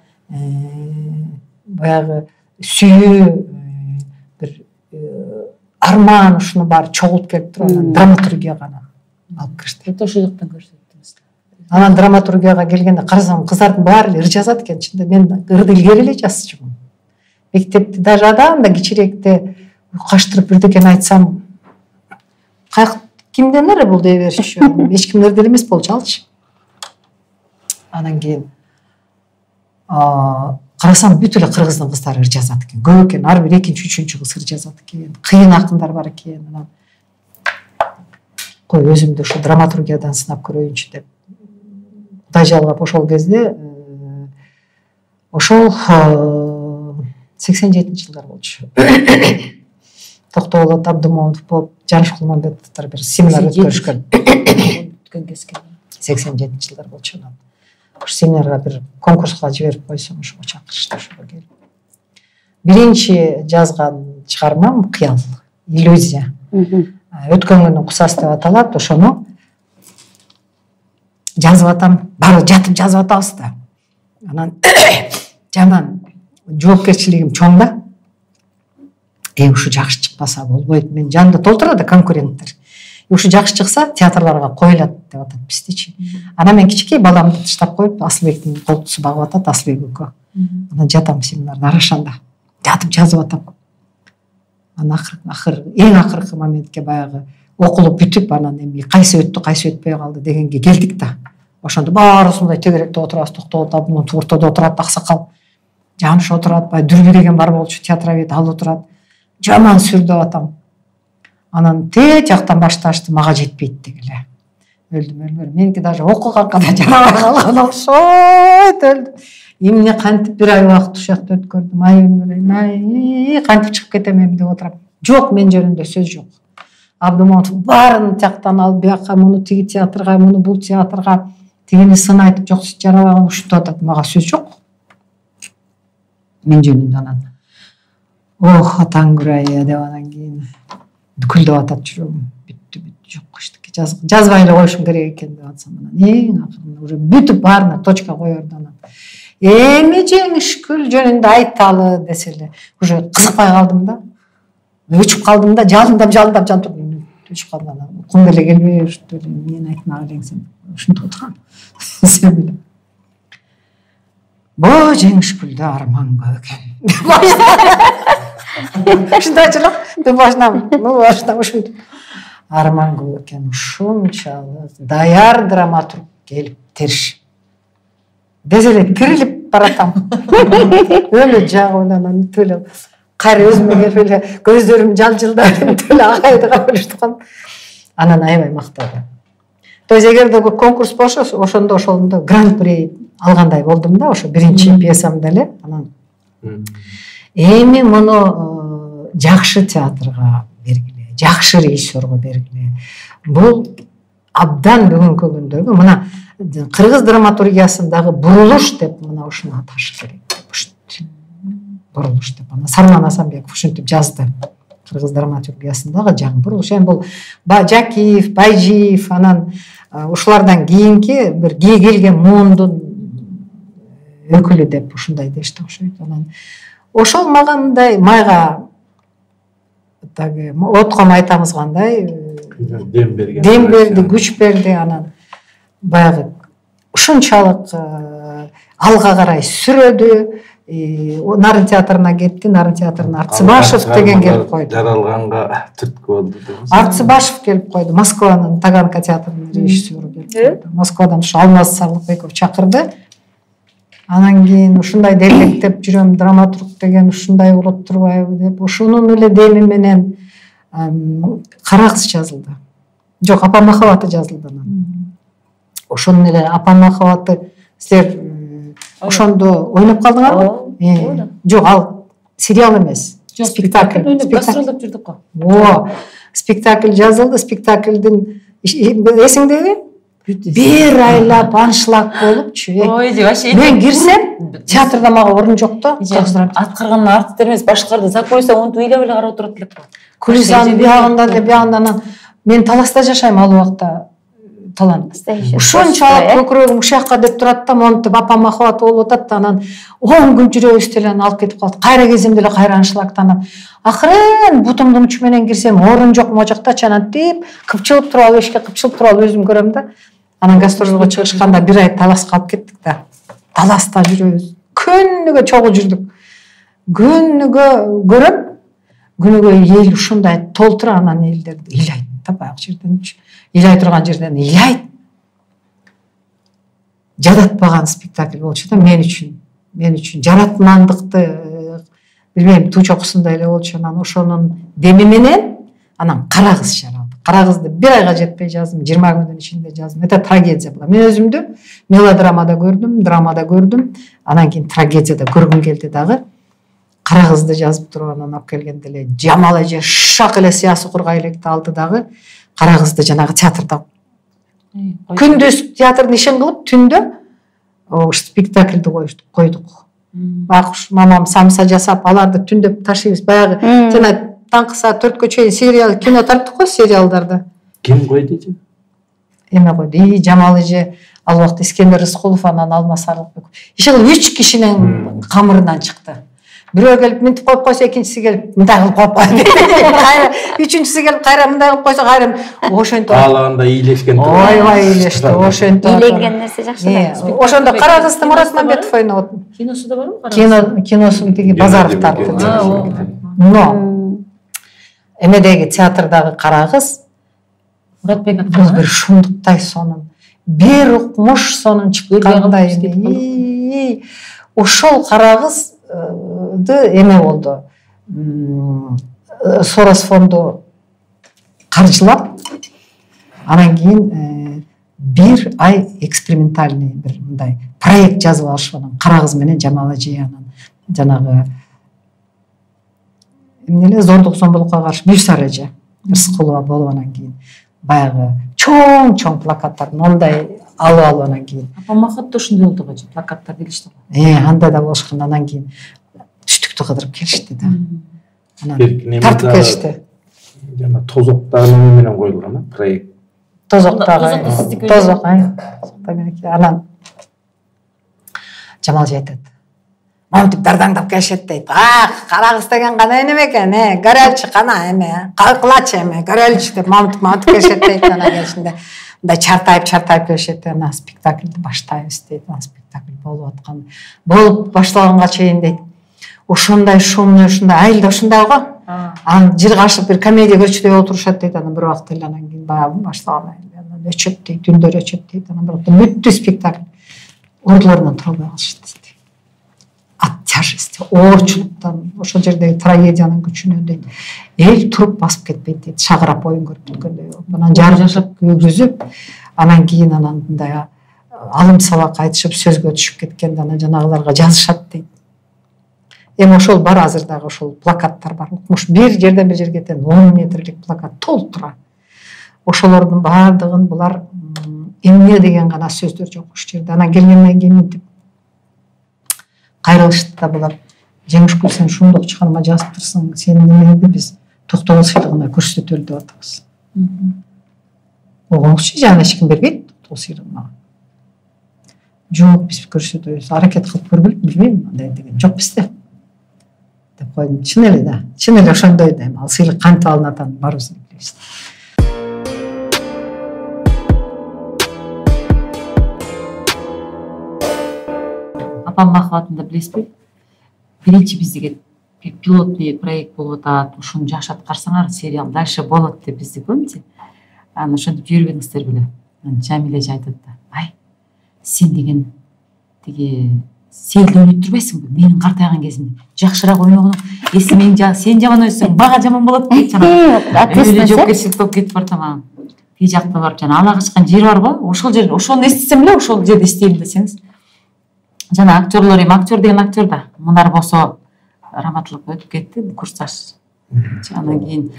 баягы сүйүү, бир арман ушуну баары чогултуп келип туруп анан драматургияга алып киришти. Ошол жактан көрсөттүңүз. Анан драматургияга келгенде карасам кыздардын баары эле ыр жазат экен. Чынында мен ырды илгери эле жазчумун. Мектепте даже анда кичирээкте каштырып бирдекени айтсам кимден эле бул дей беришчү. Эч кимдер деле эмес болчу алчы. Анан кийин карасам бүт эле кыргыздын кыздары ыр жазат экен. Көп экен. Ар бир экинчи, үчүнчү кыз ыр жазат экен. Кыйын акындар бар экен. Анан кой өзүмдү ушу драматургиядан сынап көрөйүнчү деп Кудай жалгап ошол кезде ошол 87-жылдар болчу. Токтогул Абдымомунов болуп, Жаныш Кулманбетовдор бир семинар өткөрүшкөн. 87-жылдар болчу. Ошол семинарга бир конкурска жиберип койсом, ошого чакырышты, ошого келип. Биринчи жазган чыгармам кыял, иллюзия. Өткөн күнүн кусасы деп аталат. Ошону жазып атам, баары жатып жазып атабыз да. Анан жаман жоопкерчилигим чоң да. Ушу жакшы чыкпаса болбойт. Мен жанымда толтурат конкуренттер. Ушу жакшы чыкса театрларга коюлат деп атат биздичи. Анан мен кичикей баламды таштап коюп, Асылбектин колтусу багып атат, Асылбек өкө. Анан жатам семинарда арашанда. Жатып жазып атам. Анан эң акыркы моментке баягы окулуп бүтүп, анан эми кайсы өттү, кайсы өтпөй калды дегенге келдик да. Ошондо баарыбыз мындай тегеректе отурабыз, токтогул Абдымомунов ортодо отурат, аксакал. Жаныш отурат, бай Дүрбү деген бар болчу, театровед, ал отурат. Жаман сүрдөп атам. Анан те жактан башташты, мага жетпейт дегиле. Өлдүм. Меники даже окуганга да жарабай калган окшойт, өлдүм. Эмне кантип бир ай убакыт ушул жакта өткөрдүм. Ай, кантип чыгып кетем эми деп отурам. Жок, мен жөнүндө сөз жок. Абдымомунов баарын жактан алып, бияка муну тиги театрга, муну бул театрга, тигини сын айтып, жок жарабай калган ушинтип атат. Мага сөз жок. Мен жөнүндө анан. Ох, атаң күрайы деп анан кийин күлдөп атат жүрөгүм. Бүттү, жок эчтеке жазбай эле коюшум керек экен деп атсам, анан эң акырында уже бүтүп баарына точка коерду анан. Эми Жеңишкүл жөнүндө айталы десе эле уже кызыкпай калдым да. Өчүп калдым да, жалындап жантып өчүп калдым анан. Кум деле келбей ушинтип эле мен айтмак элеңсем ушинтип отургам. Сен эле. Бо Жеңишкүлдө арман көп экен. Ушундайчылык деп башынан ушинтип. Арман көп экен, ушунчалык даяр драматург келип териш. Десе эле тирилип баратам. Өлө жагып анан төлөп кайра өзүмө келип эле көздөрүм жалжылдап төлө агайдыга болуштукан. Анан аябай мактады. То есть эгерде конкурс болсо, ошондо гран-при алгандай болдум да, ошо биринчи пьесамда эле. Анан эми муну жакшы театрга бергиле, жакшы режиссерго бергиле. Бул абдан бүгүнкү күндөгү мына кыргыз драматургиясындагы бурулуш деп мына ушуну аташ керек. Бурулуш деп ана Сарман Асанбеков ушинтип жазды. Кыргыз драматургиясындагы жаңы бурулуш. Эми бул Жакиев, Байжиев, анан ушулардан кийинки бир келген муундун өкүлү деп ушундай дешти окшойт. Анан ошол мага мындай майга отком айтамызгандай дем берди, күч берди. Анан баягы ушунчалык алга карай сүрөдү. Нарын театрына кетти, Нарын театрына Арцыбашев деген келип койду. Жаралганга түрткү болду дейсиз. Арцыбашев келип койду, Москванын Таганка театрынын режиссеру келип койду. Москвадан ушу Алмаз Сарлыкбеков чакырды. Анан кийин ушундай делектеп жүрөм, драматург деген ушундай болуп турбайбы деп, ушунун эле деми менен Кара кыз жазылды. Жок, Апам махабаты жазылды анан. Ошонун эле Апам махабаты силер ошондо ойноп калдыңарбы? Жок, ал сериал эмес, спектакль. Гастролдоп жүрдүк го. Спектакль жазылды, спектаклдин эсиңдеби? Бир айлап аншлаг болупчу. Вообще. Мен кирсем, театрда мага орун жок да. Аткарган артисттер эмес, башкаларды закулиса онтип ыйлап эле карап отурат элек го. Кулисанын биягында мен таласта жашайм ал убакта. Талант. Ушунчалык көкүрөгүм ушакка деп турат да, монтип апам махабат болуп атат да, анан 10 күн жүрөбүз деле алып кетип калды. Кайра келсем деле кайра аншлактанам. Акырын бутумдун учу менен кирсем, орун жок могу жактачы, анан тип кыпчылып туруп алып, эшикке кыпчылып туруп алып өзүм көрөм да. Анан гастролго чыгышканда бир ай Таласка алып кеттик да. Таласта жүрөбүз. Күнүгө чогуу жүрдүк. Күнүгө көрөм, күнүгө эл ушундай толтура, анан элдерди ыйлайт да, баягы жерденчи. Ыйлай турган жерден ыйлайт. Жадатпаган спектакль болчу да мен үчүн жаратмандыкты билбейм, туу чокусундай эле болчу. Анан ошонун деми менен анан Кара кыз жаралды. Кара кызды бир айга жетпей жаздым, 20 күндүн ичинде жаздым. Это трагедия була. Мен өзүмдү мелодрамада көрдүм, драмада көрдүм. Анан кийин трагедияда көргүм келди дагы. Кара кызды жазып туруп анан алып келгенде эле Жамал эже шак эле сыясы кургай электи алды дагы. Кара кызды жанагы театрда күндүз театрдын ишин кылып, түндө спектакльди койдук. Байкуш мамам самса жасап, аларды түндөп ташыйбыз. Баягы жана таңкы саат 4кө чейин сериал, кино тарттык го сериалдарды. Ким койду эже? Эме койду. Жамал эже ал убакта Искендер Рыскулов, анан Алмаз Аралыкбек. Иши 3 кишинин камырынан чыкты. Бирөө келип мынтип коюп койсо, экинчиси келип мындай кылып коюп койду. Үчүнчүсү келип кайра мындай кылып койсо, кайра ошентип каалаганда ийлешкен. Ойбай ийлешти, ошентип. Ийленген нерсе жакшы да. Ошондо Кара кызды Мурат Мамбетов ойногот. Киносу да барбы Кара кыз? Киносун тиги Базаров тарттı. Но эмедеги театрдагы Кара кыз Муратбек бул бир шундуктай сонун, бир укмуш сонун чыккандай. Ошол Кара кыз эме болду. Сорос фонду каржылап, анан кийин бир ай экспериментальный бир мындай проект жазып алышып, анан Кара кыз менен Жамал эже, анан жанагы эмне эле зордук зомбулукка каршы Бүйсар эже Рыскулова болуп, анан кийин баягы чоң плакаттар мондай алып анан кийин. Апам Махат да ушундай болду го, плакаттар келишти го. Анда да болушкан, анан кийин түштүктү кыдырып келишти да. Анан тартып келишти. Жана тозоктагы менен коюлган проект. Тозоктагы. Тозок, анан Жамал эже айтат. Монтип дардаңдап келишет дейт. Кара кыз деген кана эме экен, көрөлчү кана эме, калкылачы эме, көрөлчү деп монтип келишет дейт. Анан келишинде мындай чартайып келишет. Анан спектакльди баштайбыз дейт. Анан спектакль болуп аткан, болуп башталганга чейин дейт. Ошондой шумный, ошондой айылда ошондой го. Анан жыр кашып бир комедия көрчүдөй отурушат дейт. Анан бир убакта эле анан кийин баягы башталган айыл өчөт дейт, түндөр өчөт дейт. Анан бир убакта бүттү спектакль. Ордуларынан тура албай калышат дейт. От тяжести, оорчулуктан, ошол жердеги трагедиянын күчүнөн дейт. Эл туруп басып кетпейт дейт. Шагырап оюн көрүп бүткөндөй болуп. Анан жарык жашап күйгүзүп, анан кийин анан мындай алым сабак айтышып сөзгө түшүп кеткенде анан жанагыларга жазышат дейт. Эми ошол бар, азыр дагы ошол плакаттар бар. Укмуш бир жерден бир жерге тең 10 метрлик плакат толтура. Ошолордун баардыгын булар эмне деген гана сөздөр жок ошол жерде. Анан келгенден кийин мынтип кайрылышты да булар. Жеңишгүл, сен шундук чыгарма жазыптырсың, сенин эмеңди биз Токтогул сыйлыгына көрсөтөлү деп атабыз. Огончу жана эч ким бербейт Токтогул сыйлыгына. Жок, биз көрсөтөбүз, аракет кылып көргүлү, билбейм, андай деген жок бизде. Деп койдум, чын эле да. Чын эле ошондой да. Ал сыйлык кантип алынатын баарыбыз билебиз. Апам махабатында билесизби? Биринчи бизге пилотный проект болуп атат, ушуну жакшы аткарсаңар, сериал дальше болот деп бизди помните? Анан ошентип жүрбөңүздөр беле. Жамиле эже айтат да, ай, сен деген тиги Сейилди ойноп турбайсыңбы? Менин картайган кезимде жакшыраак ойногону, сен жаман ойносоң бага жаман болот дейт жана. Эле жоопкерчилик болуп кетип бартам. Тиги жакта барып жана ала качкан жер барбы? Ошол жер, ошону эстесем эле ошол жерде иштейм десеңиз. жана актерлор эми актер деген актер да. Мунар болсо раматлыкка өтүп кетти, курсташ. Анан кийин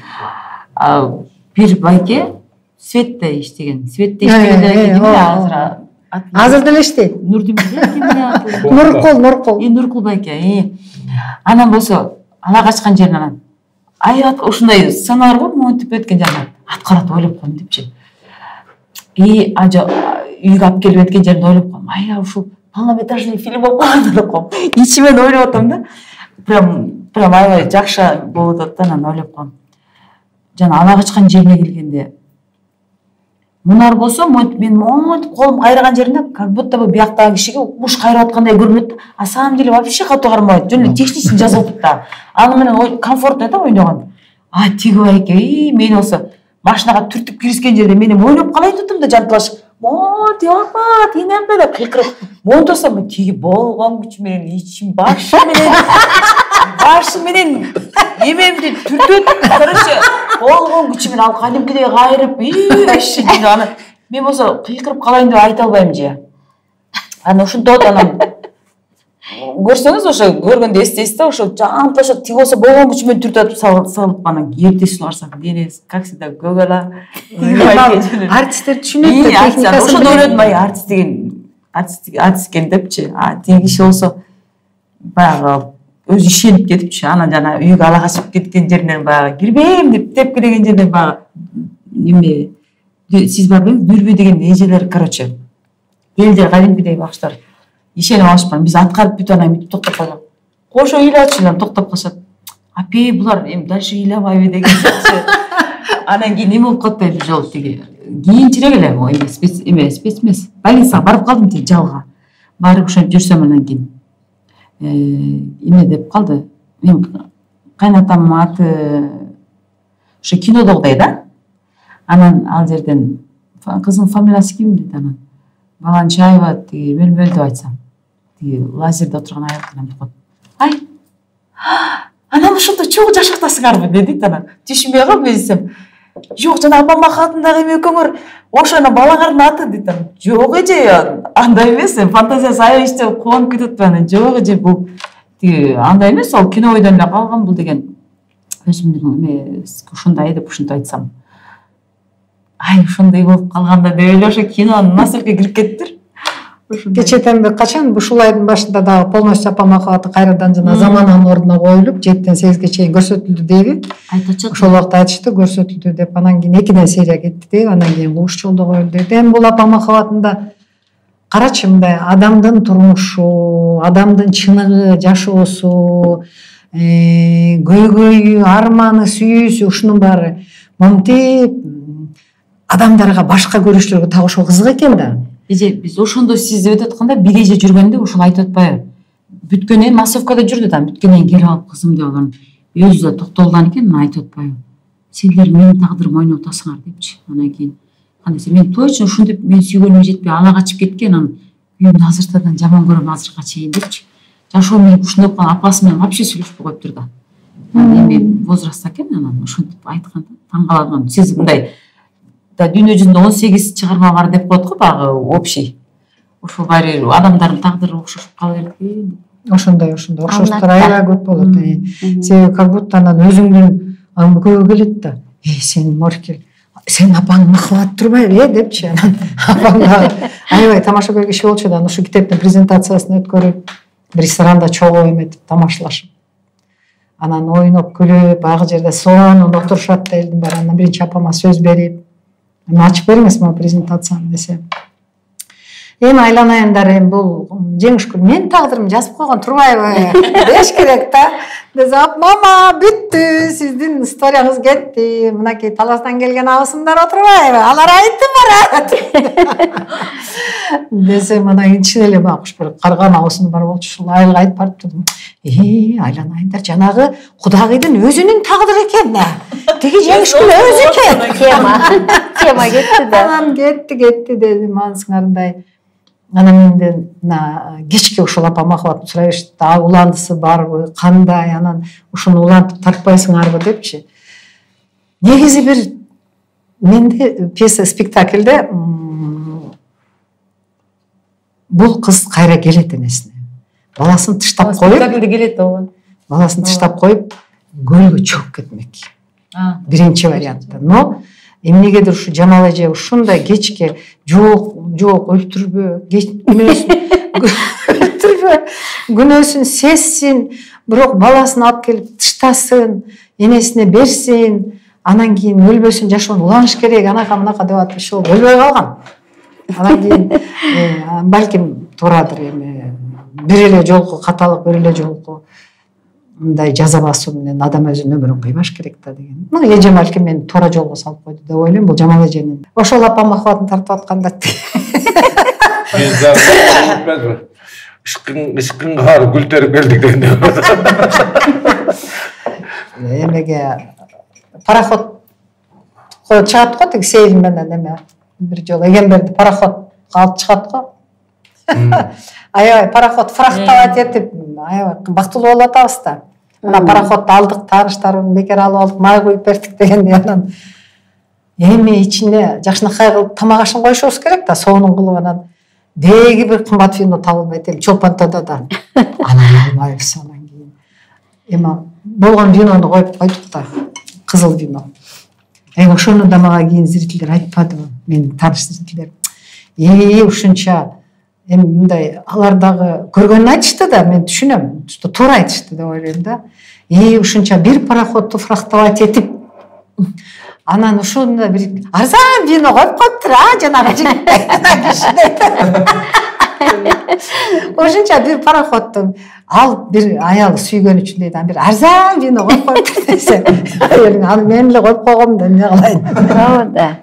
бир байке Светте иштеген. Светте иштегенде азыр деле иштейт. Нуркул. Нуркул байке. Анан болсо ала качкан жеринен анан аябат ушундай сценалар бар, монтип өткөн жана аткарат ойлоп койдум депчи. Ажа үйгө алып келип өткөн жеринде ойлоп койдум. Ушул полнометражный фильм болуп калган деп койдум. Ичимен ойлоп атам да. Прям аябай жакшы болуп атат да, анан ойлоп койдум. Жана ала качкан жерине келгенде Мунар болсо, мен монтип колум кайраган жеринде, как будто бы бияктагы кишиге уш кайрап аткандай көрүнөт. А самом деле вообще катуу кармабайт. Жөн эле техничный жазып атат да. Аны менен комфортно да ойногон. Тиги байке, мен болсо машинага түртүп киришкен жерде мен ойлоп калайын дедим да, жантылаш. Монтип апат, инембе деп кыйкырып. Монтосом тиги болгон күч менен ичим башы менен эмемди түртөт, короче, болгон күчү менен ал кадимкидей кайрып, аны мен болсо кыйкырып калайын деп айта албайм же. Аны ушинтип анан көрсөңүз, ошо көргөндө эстейсиз да, ошо жампаша тиги болсо болгон күчү менен түртөтүп салып анан эртеси барсак, денеси как всегда көгала. Артисттер түшүнөт да, техникасын. Ошондо ойлодум, артист экен депчи. Тиги киши болсо баягы өзү ишенип кетипчи. Анан жана үйгө ала качып кеткен жеринен баягы кирбейм деп тепкилеген жерден баягы неме сиз барбаңыз, дүрбү деген эжелер, короче, элдер кадимкидей багыштар ишенип алышпан. Биз аткарып бүтүп анан бүтүп токтоп калган. Кошо ыйлачылар токтоп калышат. Апей, булар эми дальше ыйлабайбы деген сөзчү. Анан кийин эме болуп калды бир жолу тиги. Кийинчерээк эле эме спец эмес. Больницага барып калдым тиги жалга. Барып ошентип жүрсөм анан кийин эме деп калды. Мен кайнатамдын аты ошо кинодогудай да. Анан ал жерден кыздын фамилиясы ким дейт анан. Баланчаева тиги мөлмөл деп айтсам. Тиги лазерде отурган аялдан деп коет. Анан ошондо чогуу жашактасыңарбы дедит анан. Түшүнбөй калып мен десем, жок, жана апама хатындагы эме экөөңөр ошону балаңардын аты дейт анан. Жок эже, андай эмес, фантазиясы аябай иштеп кубанып кетип атпайбы анан. Жок эже, бул тиги андай эмес, ал кино ойдон эле калган бул деген. Өзүмдүн эме ушундай деп ушинтип айтсам. Ушундай болуп калганда деп эле ошо кинонун насыркы кирип кеттир. Кечетен качан ушул айдын башында дагы полностью апа махабаты кайрадан жана замананын ордуна коюлуп 7-ден 8ге чейин көрсөтүлдү дейби. Ошол убакта айтышты көрсөтүлдү деп. Анан кийин 2-ден серия кетти дейби. Анан кийин куш жолдо коюлду дейби. Эми бул апа махабатында карачы мындай адамдын турмушу, адамдын чыныгы, жашоосу, көйгөйү, арманы, сүйүүсү, ушунун баары монтип адамдарга башка көрүнүштөргө так ошол кызык экен да. Эже биз ошондо сиз өтүп атканда бир эже жүргөндө ошол айтып атпайбы? Бүткөндөн массовкада жүрдү да, бүткөндөн келип алып кызым деп алган. Өзү да токтолган экен, айтып атпайбы? Сендер менин тагдырымды ойноп атасыңар депчи. Анан кийин кандайсы мен точно ушинтип мен сүйгөнүмө жетпей ала качып кеткен, анан үйүмдү азыртадан жаман көрөм азыркыга чейин депчи. Жашоо менен ушундай болуп калган, апасы менен вообще сүйлөшпөй коюптур да. Эми возрастта экен, анан ушинтип айтканда таң калган. Сиз мындай да дүйнө жүзүндө 18 чыгарма бар деп коет го багы общий. Ошол баары адамдардын тагдыры окшошуп кала берет экен. Ошондой окшоштор аябай көп болот. Себеби как будто анан өзүңдүн көбү келет да. Сен моркел, сен апаң махабат турбайбы, депчи. Анан апаң аябай тамаша көргөн киши болчу да, ошо китептин презентациясын өткөрүп, ресторанда чогуу эметип тамашалашып. Анан ойноп күлүп, багы жерде сонун отурушат да элдин баары. Анан биринчи апама сөз берип, ачып бериңиз могу презентацияны десе. Эми айланайындар, эми бул жеңишкүл менин тагдырымды жазып койгон турбайбы деш керек да. Десе, мама бүттү, сиздин историяңыз кетти, мынакей Таластан келген абысымдар отурбайбы, алар айтып барат десем, анан ичине эле байкуш бир карган абысым бар болчу, ушул айылга айтып барып турдум. Айланайындар, жанагы Кудагыйдын өзүнүн тагдыры экен да. Тиги жеңишкүл өзү экен. Тема кетти да. Анан кетти дедим, анысыңардай. Анан менден кечке ушул апа махабатын сурай беришти. Уландысы барбы, кандай, анан ушуну улантып тартпайсыңарбы депчи. Негизи бир менде пьеса, спектакльде бул кыз кайра келет энесине. баласын тыштап коюп, спектакльде келет ооба. баласын тыштап коюп, көлгө чыгып кетмек. Биринчи вариантта. Но эмнегедир ушу Жамал эже ушундай кечке жок өлтүрбө, өлтүрбө, күнөөсүн сезсин, бирок баласын алып келип тыштасын, энесине берсин, анан кийин өлбөсүн, жашоон уланыш керек, анака мынака деп атып ошол өлбөй калган. Анан кийин балким туурадыр эми бир эле жолку каталык, бир эле жолку мындай жаза басуу менен адам өзүнүн өмүрүн кыйбаш керек да деген. Эже балким мени туура жолго салып койду деп ойлойм. Бул Жамал эженин ошол апам махабатын тартып атканда. Ишкинга барып гүл терип келдик дегенде. Эмеге пароход чыгат го, тиги Сейил менен эме бир жолу Эгемберди пароход алып чыгат го. Аябай пароход фрахтовать этип, аябай бактылуу болуп атабыз да. Анан пароходду алдык, тааныштарын бекер алып алдык, май куюп бердик дегенде анан эми ичине жакшынакай кылып тамак ашын коюшубуз керек да, соонун кылып анан деги бир кымбат вино табылбайт эле Чолпантоодо да. Анан албайбыз, анан кийин эми болгон винону коюп койдук да, кызыл вино. Ошону да мага кийин зрительдер айтпадыбы, менин тааныш зрительдерим. Ушунча эми мындай алар дагы көргөнүн айтышты да, мен түшүнөм, туура айтышты деп ойлойм да. Ушунча бир пароходду фрахтовать этип, анан ошондо бир арзан вино коюп коюптур, жанагы жигит. Ошонча бир пароходду алып бир аялы сүйгөн үчүн дейт, бир арзан вино коюп коюптур десе, аны мен эле коюп койгом да, эмне кылайын. Ооба да.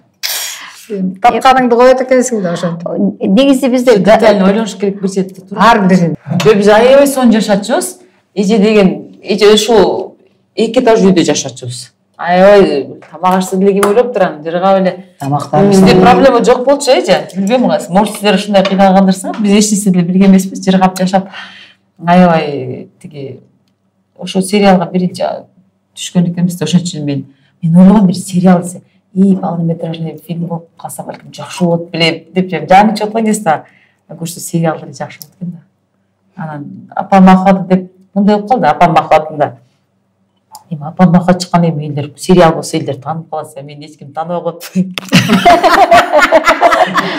Тапканыңды коет экенсиң да ошентип. Негизи бизде детально ойлонуш керек бир четте туура. Ар бирин. Биз аябай сонун жашачубуз. Эже деген, эже ушул эки этаж үйдө жашачубуз. Аябай тамак ашса деле ким ойлоптур аны, жыргап эле. Тамактар Бизде проблема жок болчу эже. Билбейм, может силер ушундай кыйналгандырсыңар, биз эч нерсе деле билген эмеспиз, жыргап жашап. Аябай тиги ошол сериалга биринчи түшкөн экенбиз да, ошон үчүн мен ойлогом бир сериал десе, полнометражный фильм болуп калса балким жакшы болот беле деп жаны чыгып аткан кезде көрсө сериалдар жакшы болот экен да. Анан апам махабаты деп мындай болуп калды, апам махабатында. Эми апам махабат чыккан эми элдер сериал болсо элдер таанып калса, мен эч ким тааныбай коет.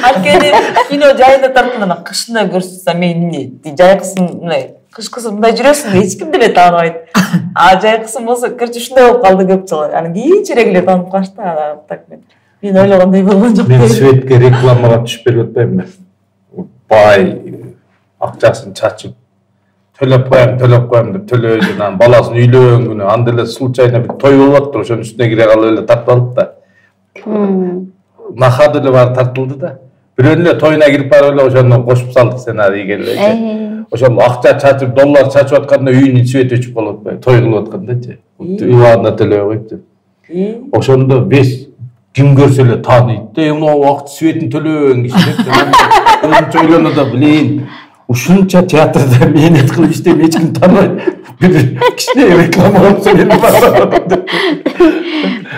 Анткени кино жайында тартканда кышында көрсөтсө мен эмне жайкысын мындай кышкысы мындай жүрөсүң, эч ким деле тааныбайт. Жайкысын болсо короче ушундай болуп калды көп жолу. Анан кийинчерээк эле таанып калышты. Так мен ойлогондой болгон жок. Мен светке рекламага түшүп берип атпаймынбы? Бай акчасын чачып төлөп коем деп төлөйдү, анан баласын үйлөнгөнү, анда эле случайно бир той болуп аттыр, ошонун үстүнө кире калып эле тартып алып да. Наха деле баары тартылды да. Бирөөнүн эле тоюна кирип барып эле ошону кошуп салдык сценарийге эле. Ошол акча чачып, доллар чачып атканда үйүнүн свети өчүп калып атпайбы, той кылып аткандачы. Убагында төлөбөй коюптур. Ошондо беш ким көрсө эле тааныйт да, мына убакыт светин төлөгөн киши деп. Өзүнчө ойлонот да, блин, ушунча театрда мээнет кылып иштеп эч ким тааныбайт. Бир кичине реклама болсо эле.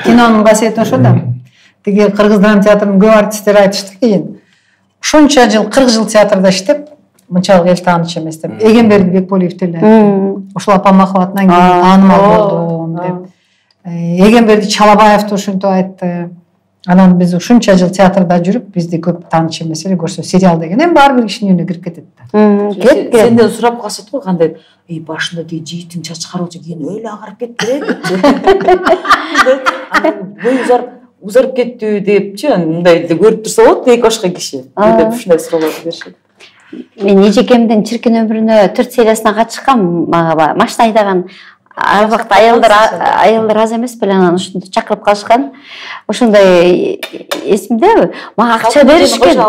Кинонун касиети ошо да. Тиги Кыргыз драма театрынын көп артисттери айтышты кийин. Ушунча жыл, 40 жыл театрда иштеп, мынчалык эл тааныш эмес деп. Эгемберди Бекболиев деле айтты. Ошол апам махабатынан кийин таанымал болдум деп. Эгемберди Чалабаевди ушинтип айтты. Анан биз ушунча жыл театрда жүрүп, бизди көп тааныш эмес эле, көрсө сериал деген эми баары бир кишинин үйүнө кирип кетет да. Сенден сурап калышат го кандай, башында тиги жигиттин чачы кароочу, кийин өлө агарып кетти деп. Узарып кеттү депчи, мындай көрүп турса болот эки башка киши. Деп ушундай суроолорду беришет. Мен эжекемдин чиркин өмүрүнө 4 сериясына катышкам, мага машина айдаган. Ар убакта аялдар аз эмес беле, анан ушунду чакырып калышкан. Ошондой эсимде, мага акча беришкен.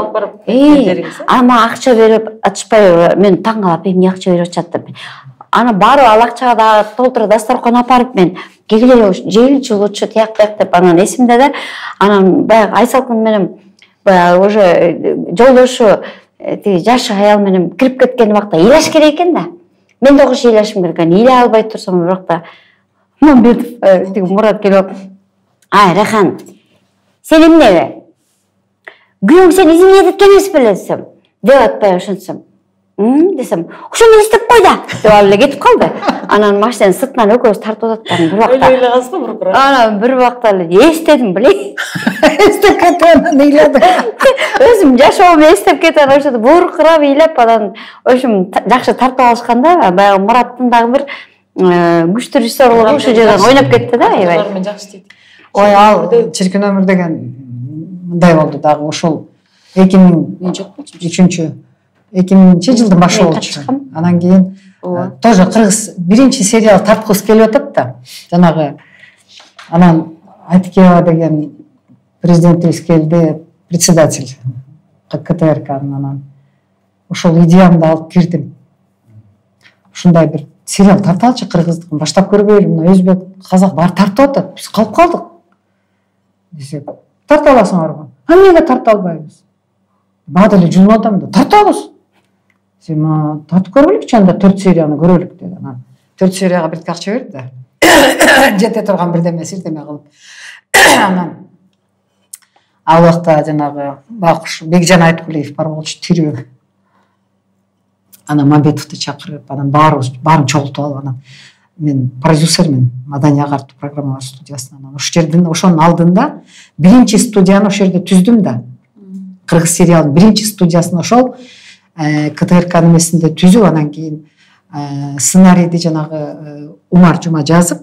Ама акча берип атышпай, мен таң калып, эмне акча берип атышат деп. Аны барып ал акчага да толтуруп дасторкон апарып мен кегиле жегилчи болчу тияк деп анан эсимде да. Анан баягы Айсалкын менен баягы уже жолдошу тиги жаш аял менен кирип кеткен убакта ыйлаш керек экен да. Мен да окуш ыйлашым керек экен, ыйлай албай турсам бирок да Мамбетов тиги Мурат келип, Райхан, сен эмнеге? Күйөөң сен изменять эткен эмес беле десем, деп атпай ошентсем. десем, ошону эстеп кой да деп алып эле кетип калды. Анан машинанын сыртынан экөөбүз тартып ататтан бир убакта. Ойлойгансыз го буркура. Анан бир убакта эле эстедим билей. эстеп кетип ыйлады. Өзүм жашоом эстеп кетип ошентип буркурап ыйлап анан ошум жакшы тартып алышканда баягы Мураттын дагы бир күчтүү режиссерлугу ошол жерден ойноп кетти да, аябай. Мен жакшы дейт. Ой, ал чиркин өмүр деген мындай болду дагы ошол 2003-2000 жылдын башы болчу. Анан кийин тоже кыргыз биринчи сериал тарткыбыз келип атат да. Жанагы анан Айтикеева деген президентибиз келди, председатель КТРКнын, анан ошол идеямды алып кирдим. Ушундай бир сериал тарталчы кыргыздыкын баштап көрбөйлү, мына өзбек, казак баары тартып атат, биз калып калдык. Десек, тарта аласыңарбы? Эмнеге тарта албайбыз? Баада эле жунуп атам да, тартабыз. Сен тартып көрөлүкчү, анда 4 серияны көрөлүк деди. Анан 4 серияга бирке акча берди да. Жете турган бирдеме сиртеме кылып. Анан ал убакта жанагы Бакуш Бекжан Айткулиев бар болчу, тирүү. Анан Мамбетовду чакырып, анан баарын чогултуп алып, анан мен продюсермин Маданий Агартуу программалар студиясынан. Ошол жердин, ошонун алдында биринчи студияны ошол жерде түздүм да. Кыргыз сериалдын биринчи студиясын ошол КТРКнын эмесинде түзүп, анан кийин сценарийди жанагы Умар Жума жазып,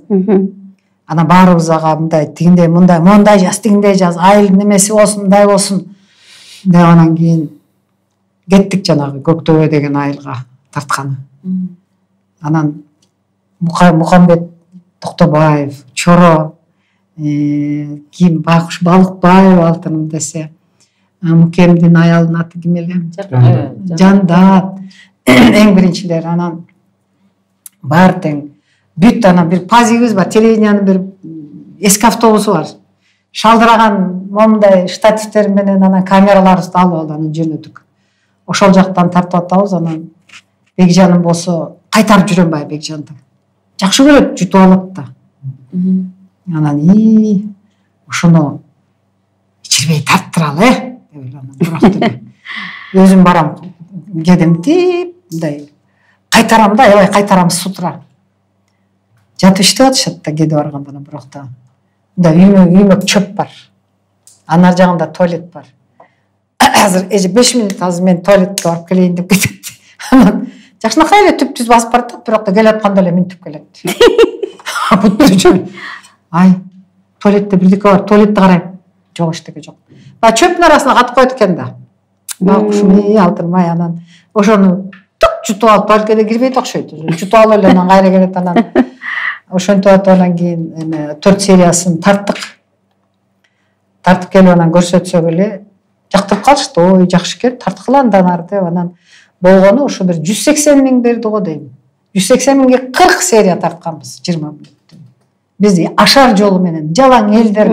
анан баарыбыз ага мындай тигиндей мындай жаз, тигиндей жаз, айыл немеси болсун, мындай болсун деп анан кийин кеттик жанагы Көктөбө деген айылга тартканы. Анан Мукамбет Токтобаев, Чоро, ким Бакуш Балыкбаев алтыным десе, Мукемдин аялынын аты ким эле? Жандат. Эң биринчилер. Анан баары тең бүт, анан бир пазигибиз бар, телевидениянын бир эски автобусу бар. Шалдыраган момундай штативтер менен анан камераларыбызды алып алып анан жөнөдүк. Ошол жактан тартып атабыз. Анан Бекжаным болсо кайтарып жүрөм баягы Бекжанды. Жакшы көрөт, жутуп алат да. Анан ошону ичирбей тарттыралы, деп ойлонум. Бирок өзүм барам, кедимтип, мындай кайтарам да, аябай кайтарамыз сутра. Жатып иштеп атышат да, кеде барганда, бирок да мындай үймөк чөп бар. Анын ар жагында туалет бар. Азыр 5 минут азыр мен туалетке барып келейин деп кетет. Анан жакшынакай эле түп-түз басып баратат, бирок да келатканда эле минтип келет. Ай, туалетте бирдеке бар, туалетти карайм. Жок, эчтеке жок. Чөптүн арасына катып коет экен да. Бакушум алтырмай, анан ошону тук жутуп алып туалетке кирбейт окшойт. Жутуп алып эле анан кайра келет, анан ошентип атып анан кийин 4 сериясын тарттык. Тартып келип анан көрсөтсөк эле жактырып калышты. Ой, жакшы экен, тарткыла андан ары деп, анан болгону ошо бир 180 миң берди го дейм. 180 миңге 40 серия тартканбыз 20 мүнөттө. Биз ашар жолу менен жалаң элдер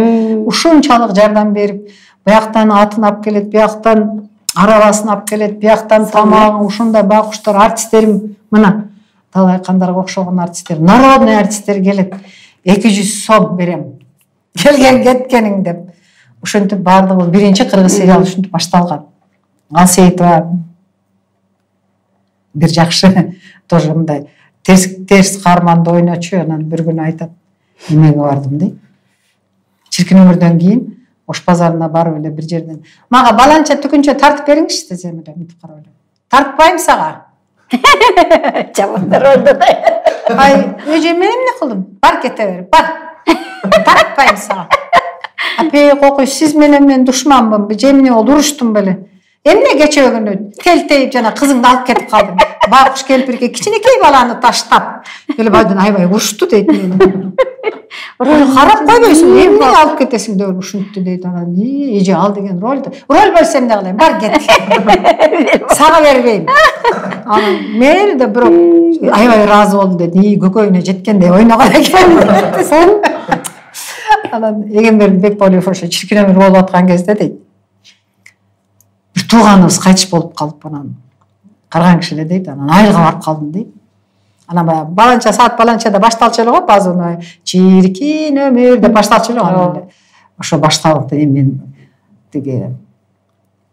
ушунчалык жардам берип, бияктан атын алып келет, бияктан арабасын алып келет, бияктан тамагын, ушундай Бакуштар, артисттерим мына талай кандарга окшогон артисттер, народный артисттер келет. 200 сом берем. Келген кеткениң деп. Ошентип баардыгы биринчи кыргыз сериалы ушинтип башталган. Алсеитова бир жакшы тоже мындай терс каарманды ойночу, анан бир күнү айтат, эмеге бардым дейт. Чиркин өмүрдөн кийин Ош базарына барып эле бир жерден мага баланча түкүнчө тартып бериңичи десем эле, мынтип карап эле. Тартпайм сага. Жамандар болду да. Ай, эже мен эмне кылдым? Бар кете бер, бар. Тартпайм сага. Апей кокуй, сиз менен мен душманмын, же эмне болду, уруштум беле. Эмне кече күнү келтейип жана кызыңды алып кетип калдым. Бакуш кемпирге кичинекей баланы таштап, эле байдын аябай урушту дейт мени. Карап койбойсуң, эмне алып кетесиң деп ушинтти дейт. Анан эже ал деген ролду. Роль берсем эмне кылайын? Бар кет. Сага бербейм. Анан мейли да бирок аябай ыраазы болду дейт. Көкөйүнө жеткендей ойногон экен. Анан Эгемберди Бекболиев ошо чиркин өмүр болуп аткан кезде дейт. Бир тууганыбыз кайтыш болуп калып, анан карган киши эле дейт. Анан айылга барып калдым дейт. Анан баягы баланча саат баланчада башталчу эле го, базы чиркин өмүр деп башталчу эле го. Ошо башталып мен тиги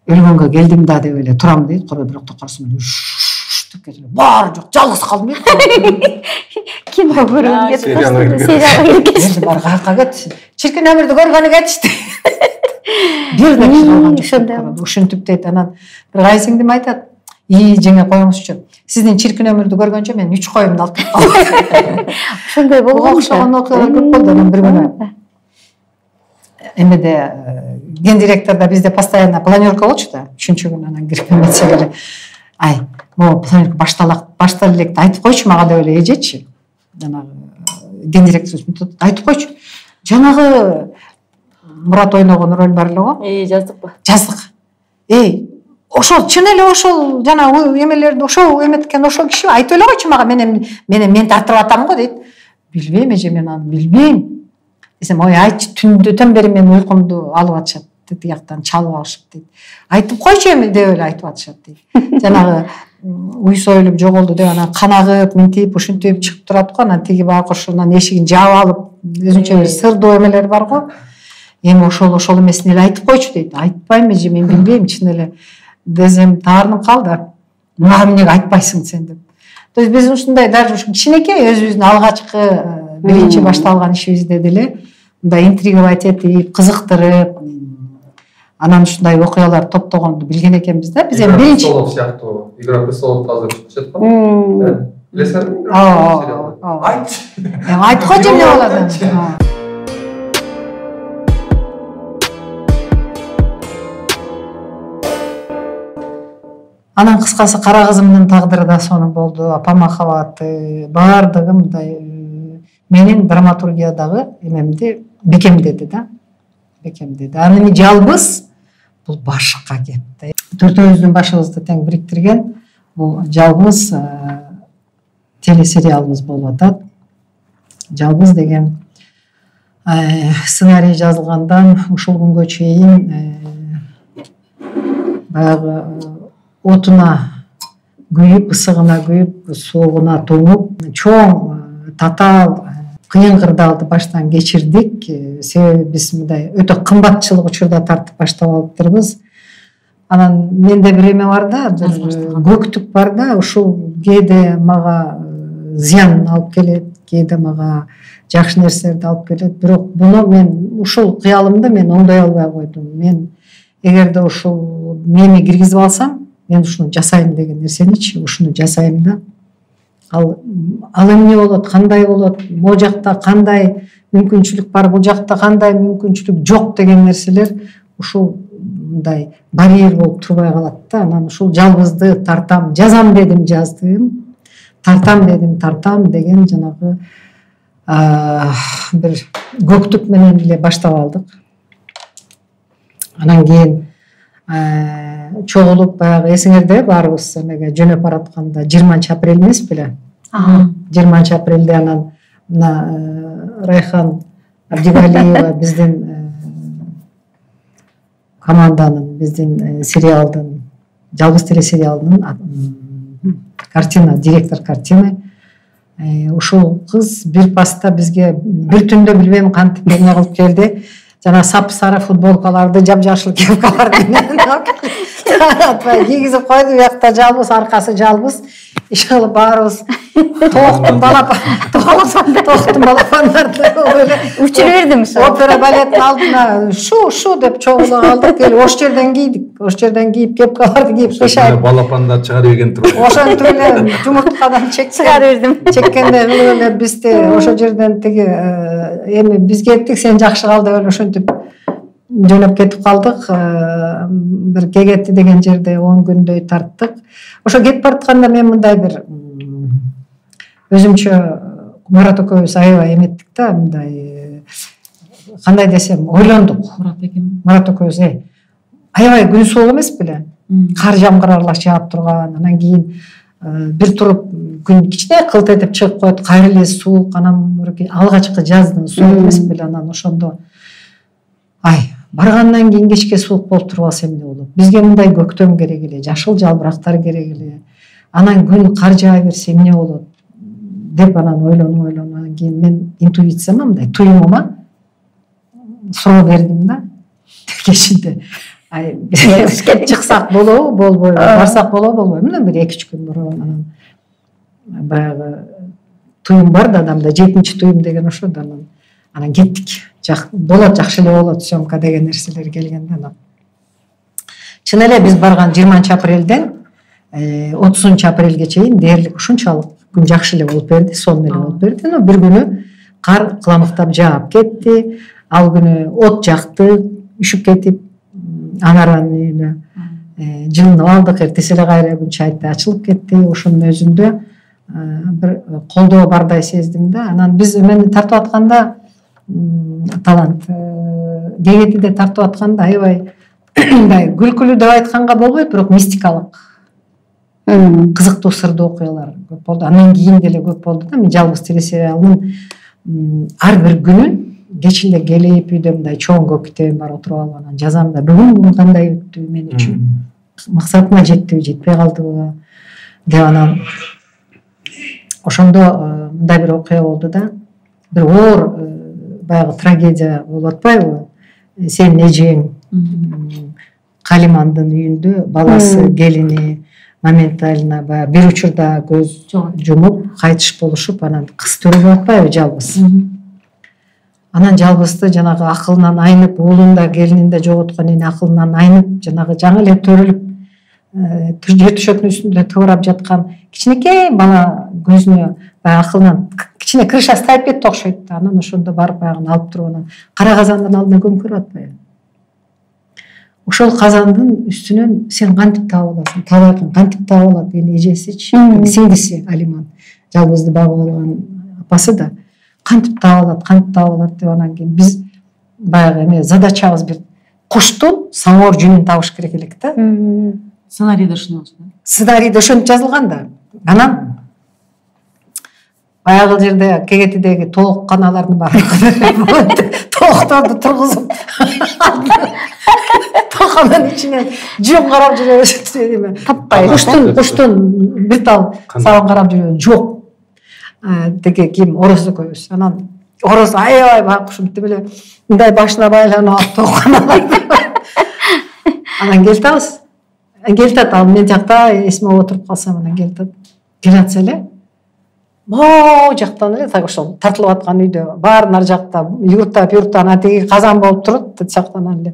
өлгөнгө келдим да деп эле турам дейт. Бирок токорсум түштүккө баары жок, жалгыз калдым. Кино көргөнгө кетип Сериалга калдым. Сериалга кетип. Берди бар каяка кетти. Чиркин өмүрдү көргөнү кетишти. Бир да киши калган жок. Ушинтип дейт. Анан бир кайсыңдим айтат. Жеңе коюңузчу. Сиздин чиркин өмүрдү көргөнчө мен 3 коюмду алып кетип калдым. Ошондой болгон. Окшогон окуялар көп болду. Анан бир күнү эмеде ген директорда бизде постоянно планерка болчу да. 3-күнү анан кирип метселер. Ай, могу планерка баштала электи айтып койчу мага деп эле эжечи. Жанагы ген директорубуз айтып койчу. Жанагы Мурат ойногон роль бар эле го. Жаздыкпы? Жаздык. Ошол чын эле ошол жана эмелерди ошол эметкен ошол киши айтып эле койчу мага мен тартып атам го дейт. Билбейм эже, мен аны билбейм. Десем, ой айтчы, түндөн бери мен уйкумду алып атышат. Тияктан чалып алышып дейт. Айтып койчу эми деп эле айтып атышат дейт. Жанагы уй союлуп жоголду деп анан канагып, минтип, ушинтип чыгып турат го. Анан тиги байкошунан эшигин жаап алып, өзүнчө бир сырдуу эмелер бар го. Эми ошол эмесин эле айтып койчу дейт. Айтпайм эже, мен билбейм чын эле. Десем, таарынып калды. Мага эмнеге айтпайсың сен деп. То есть биз ушундай даже ушу кичинекей өзүбүздүн алгачкы биринчи башталган ишибизде деле мындай интриговать этип, кызыктырып, анан ушундай окуялар топтогонду билген экенбиз да. Биз эми биринчи сыяктуу Игра престолов азыр чыгып жаткан. Билесиңерби? Айтчы. Айтып койчу эмне болот. Анан кыскасы кара кызымдын тагдыры да сонун болду. Апа махабаты баардыгы мындай менин драматургиядагы эмемди бекемдеди да. Бекемдеди. Аны эми жалбыз бул башка кеп да. Төртөөбүздүн башыбызды тең бириктирген бул жалбыз телесериалыбыз болуп атат. Жалбыз деген сценарий жазылгандан ушул күнгө чейин баягы отуна күйүп, ысыгына күйүп, суугуна тоңуп, чоң, татаал, кыйын кырдаалды баштан кечирдик. Себеби биз мындай өтө кымбатчылык учурда тартып баштап алыптырбыз. Анан менде бир эме бар да, бир көктүк бар да, ушул кээде мага зыян алып келет, кээде мага жакшы нерселерди алып келет. Бирок буну мен ушул кыялымды мен оңдой албай койдум. Мен эгерде ушул мени киргизип алсам, мен ушуну жасайм деген нерсеничи, ушуну жасайм да. Ал эмне болот, кандай болот, могу жакта кандай мүмкүнчүлүк бар, бул жакта кандай мүмкүнчүлүк жок деген нерселер ушул мындай барьер болуп турбай калат да. Анан ушул жалбызды тартам, жазам дедим, жаздым, тартам дедим, тартам деген жанагы бир көктүк менен эле баштап алдык. Анан кийин чогулуп баягы эсиңерде баарыбыз эмеге жөнөп баратканда 20-апрель эмес беле? 20-апрелде анан мына Райхан Абдигалиева биздин команданын, биздин сериалдын, жалбыз телесериалынын директор картины. Ушул кыз бир паста бизге бир түндө билбейм кантип эмне кылып келди. Жана сап-сары футболкаларды, жап-жашыл кепкаларды кийгизип койду. Буякта жалбыз, аркасы жалбыз. Ишкылып баарыбыз тооктун балапандарды учур бердим ошо. Опера балеттин алдына шу деп чогулуп калдык. Келип ош жерден кийдик. Ош жерден кийип, кепкаларды кийип кышайып. Балапандар чыгарып берген туруп. Ошентип эле жумурткадан чыгарып бердим. Чеккенде кылып эле бизди ошо жерден тиги эми биз кеттик, сен жакшы кал деп эле ошентип жөнөп кетип калдык. Бир Кегети деген жерде 10 күндөй тарттык. Ошо кетип баратканда мен мындай бир өзүмчө Мурат экөөбүз аябай эметтик да, мындай кандай десем ойлондук. Мурат экөөбүз аябай күн суук эмес беле? Кар жамгыр аралаш жаап турган. Анан кийин бир туруп күн кичине кылт этип чыгып коет, кайра эле суук. Анан алгачкы жаздын суук эмес беле? Анан ошондо баргандан кийин кечке суук болуп турбаса эмне болот? Бизге мындай көктөм керек эле, жашыл жалбырактар керек эле. Анан күн кар жаа берсе эмне болот деп анан ойлонуп анан кийин мен интуицияма, мындай туюмума суроо бердим да. Кечинде чыксак болобу болбойбу, барсак болобу болбойбу. Мына бир 2-3 күн мурун анан баягы туюм бар да адамда, 7-чи туюм деген ошо да анан кеттик. Болот, жакшы эле болот, съемка деген нерселер келгенде анан. Чын эле биз барган 20-апрелден 30-апрелге чейин дээрлик ушунчалык күн жакшы эле болуп берди, сонун эле болуп берди. Но бир күнү кар кыламыктап жаап кетти. Ал күнү от жакты, үшүп кетип, анаранын үйүнө жылынып алдык. Эртеси эле кайра күн чайты ачылып кетти. Ошонун өзүндө бир колдоо бардай сездим да. Анан биз мени тартып атканда талант дегетиде тартып атканда аябай мындай күлкүлүү деп айтканга болбойт, бирок мистикалык кызыктуу сырдуу окуялар көп болду. Андан кийин деле көп болду да. Мен жалгыз телесериалдын ар бир күнүн кечинде келип үйдө мындай чоң көк китебим бар, отуруп алып анан жазам да. Бүгүн кандай өттү мен үчүн, максатыма жеттиби, жетпей калдыбы деп анан ошондо мындай бир окуя болду да. Бир оор баягы трагедия болуп атпайбы? Сенин эжең Калимандын үйүндө баласы, келини моментально баягы бир учурда көз жумуп кайтыш болушуп, анан кыз төрөлүп атпайбы жалгыз. Анан жалгызды жанагы акылынан айнып, уулун да келинин да жоготкон эне акылынан айнып, жанагы жаңы эле төрөлүп жер төшөктүн үстүндө тыбырап жаткан кичинекей бала көзүнө баягы акылынан кичине крышасы тайып кетти окшойт да. Анан ошондо барып баягы алып туруп анан кара казандын алдына көмкөрүп атпайбы? Ошол казандын үстүнөн сен кантип таап аласың? Табакын кантип таап алат? Эне эжесичи, сиңдиси Алиман, жалгызды багып алган апасы да кантип таап алат деп анан кийин биз баягы эме задачабыз бир куштун саңоор жүнүн табыш керек элек да. Сценарийде ушундай болчу да. Сценарийде ошентип жазылган да. Анан баягы жерде кегетидеги тоок каналардын баары тоокторду тургузуп тоокананын ичинен жөн карап жүрө беришти. Таппай куштун бир тал сабан карап жүрө жок. Деге ким ороз экөөбүз. Анан ороз аябай байкуш мынтип эле мындай башына байланып алып тооканаларды. Анан келтабыз. Келтат ал мен жакта эсиме отуруп калсам, анан келтат. Келатса эле могу жактан эле так ошол тартылып аткан үйдө баарын ар жакта юртап анан тиги казан болуп турат, тет жактан эле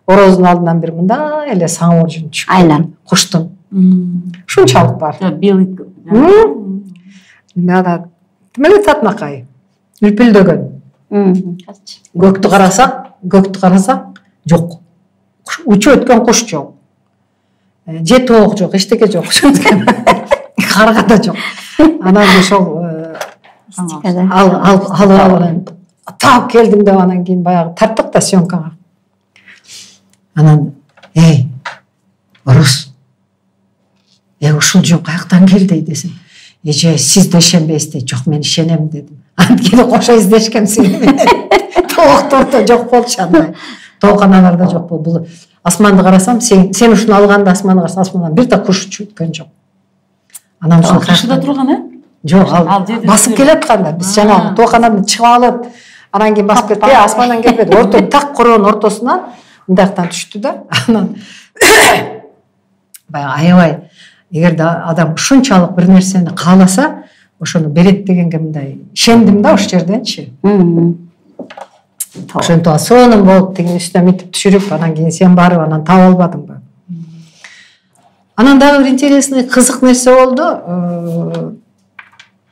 ороздун алдынан бир мындай эле саңоор жүн түшүп айланып куштун. Ушунчалык бар. Белый. Нада тимеле татнакай үлпүлдөгөн. Көктү карасак жок. Учуп өткөн куш жок. Же тоок жок, эчтеке жок. Карга да жок. Анан ошол ал таап келдим деп анан кийин баягы тарттык да съемкага. Анан Орус ушул жөн каяктан келди десем, эже сиз да ишенбейсиз. Жок, мен ишенем дедим. Анан кийин кошо издешкем сени. Тооктордо жок болчу андай. Тооканаларда жок болду. Бул асманды карасам, сен ушуну алганда асманды карасам, асмандан бир да куш учуп өткөн жок. Анан ушул каршыда турган, Жок, ал басып келатканда биз жанагы тооканадан чыгып алып, анан кийин басып кетти, асмандан келбеди. Орто так короонун ортосунан мындактан түштү да. Анан баягы аябай, эгерде адам ушунчалык бир нерсени кааласа, ошону берет дегенге мындай ишендим да ошол жерденчи. Ошентип сонун болуп тигинин үстүнө мынтип түшүрүп, анан кийин сен барып анан таап албадыңбы? Анан дагы бир интересный кызык нерсе болду.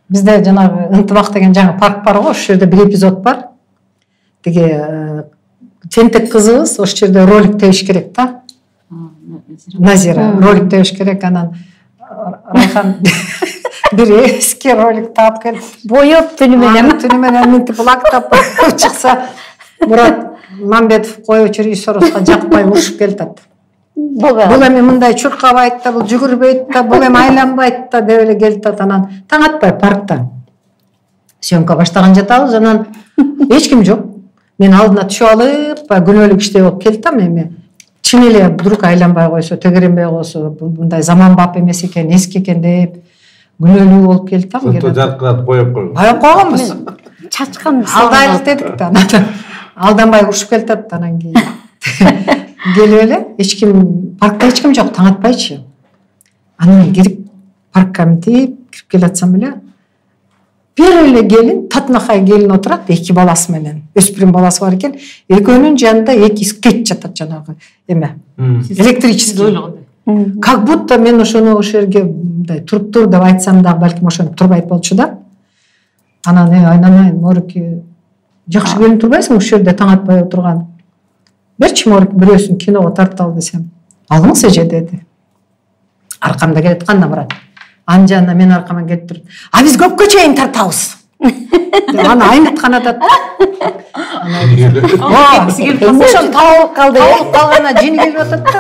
Бизде жанагы Ынтымак деген жаңы парк бар го, ошол жерде бир эпизод бар. Тиги тентек кызыбыз ошол жерде ролик тебиш керек да. Назира ролик тебиш керек, анан Райхан бир эски ролик таап келип, боеп түнү менен мынтип лактап чыкса, Мурат Мамбетов коюучу режиссерубузга жакпай урушуп келатат. Бул эми мындай чуркабайт да, бул жүгүрбөйт да, бул эми айланбайт да деп эле келатат. Анан таң атпай паркта съемка баштаган жатабыз, анан эч ким жок. Мен алдына түшүп алып, күнөөлүк иштей болуп келдим. Эми чын эле вдруг айланбай койсо, тегеренбей койсо, мындай заманбап эмес экен, эски экен деп күнөөлүү болуп келдим. Фото жаркыратып боеп койгон. Боеп койгонбуз. Чачкан алдайлык дедик да. Алданбай урушуп келатат. Анан кийин келип эле эч ким паркта эч ким жок, таң атпайчы. Анан кирип паркка мынтип кирип келатсам эле бир эле келин, татынакай келин отурат, 2 баласы менен, өспүрүм баласы бар экен. Экөөнүн жанында 2 скетч жатат, жанагы эме. Электрический. Как будто мен ошону жерге мындай туруп тур деп айтсам дагы балким ошону турбайт болчу да. Анан айнанайын, Моруки, жакшы келип турбайсың ушул жерде таң атпай отурган. Берчи Моруки бирөөсүн киного тартып ал десем. Алыңыз эже деди. Аркамда келет канда барат. Анын жанына мен аркама келип туруп, а биз көпкө чейин тартабыз. Аны айнытқан атат. Ошон табылып калды. Табылып калгана жини келип атат да.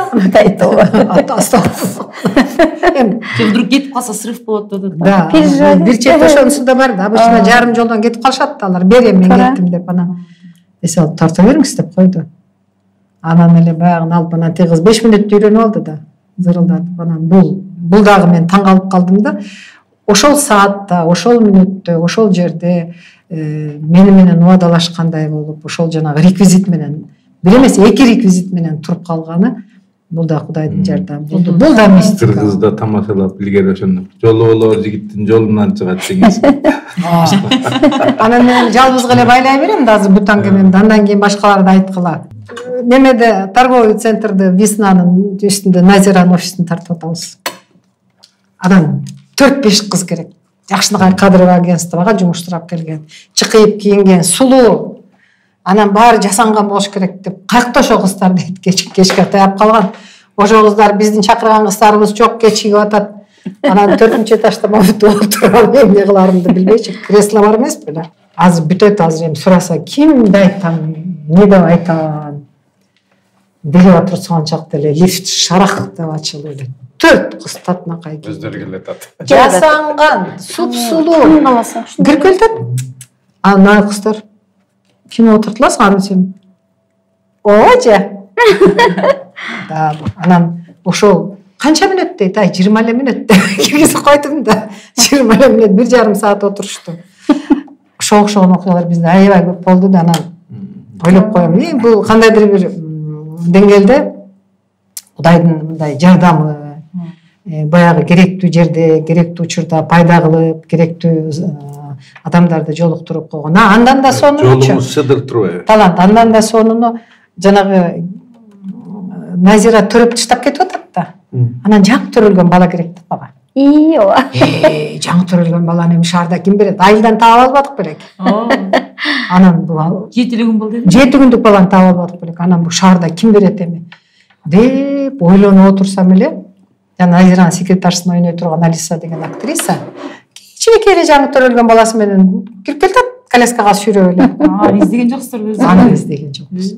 Вдруг кетип калса срыв болот деп. Да. Бир чет ошонусу да бар да. Обычно жарым жолдон кетип калышат да алар. Берем мен кеттим деп анан. Эсе алып тарта бериңиз деп койду. Анан эле баягын алып анан тегиз 5 мүнөттө үйрөнүп алды да. Зырылдатып анан бул дагы мен таң калып калдым да. Ошол саатта, ошол мүнөттө, ошол жерде мени менен убадалашкандай болуп, ошол жанагы реквизит менен, бир эмес 2 реквизит менен туруп калганы, бул да Кудайдын жардамы болду. Бул да мистика. Кыргызда тамашалап илгери ошондо жолу болор жигиттин жолунан чыгат дегенсиз. Анан мен жалбыз эле байлай берем да азыр бүт аңгемемди, андан кийин башкаларды айткыла. Немеде торговый центрде Веснанын үстүндө Назиранын офисин тартып атабыз. Анан 4-5 кыз керек. Жакшынакай Кадырова агентствага жумуштурап келген. Чыкыйып кийинген, сулуу. Анан баары жасанган болуш керек деп. Кайыкта ошо кыздар дейт, кечке таяп калган. Ошо кыздар биздин чакырган кыздарыбыз жок, кеч кийип атат. Анан 4-нчү этажда мабут отурган, эмне кыларымды билбейчи. Кресло бар эмес беле. Азыр бүтөт, азыр эми сураса кимди айтам, эмне деп айтам. Билип отурсаң чакта эле лифт шарах деп ачылып эле. 4 кыз татынакай өздөрү келатат. Жасанган, суп-сулуу. Кирип келатат. Анан кыздар ким отуртуласың ары десем. Ооже. Да, анан ошол канча мүнөт дейт, 20 эле мүнөт деп киргизип койдум да. 20 эле мүнөт, 1,5 саат отурушту. Ошо окшогон окуялар бизде аябай көп болду да, анан ойлоп коем, бул кандайдыр бир деңгээлде Кудайдын мындай жардамы, баягы керектүү жерде, керектүү учурда пайда кылып, керектүү адамдарды жолуктуруп койгон. Андан да сонун жолуңуз сыдыр турбайбы? Талант, андан да сонуну жанагы Назира төрөп таштап кетип атат да. Анан жаңы төрөлгөн бала керек да мага. Ооба. Жаңы төрөлгөн баланы эми шаарда ким берет? Айылдан таап албадык белек. Анан бул 7 күн болду деди. 7 күндүк баланы таап албадык белек. Анан бул шаарда ким берет эми? Деп ойлонуп отурсам эле, жана Назиранын секретарсын ойной турган Алиса деген актриса кичинекей эле жаңы төрөлгөн баласы менен кирип келатат, коляскага сүйрөп эле. Издеген жоксуздар өзү. Аны издеген жокпуз.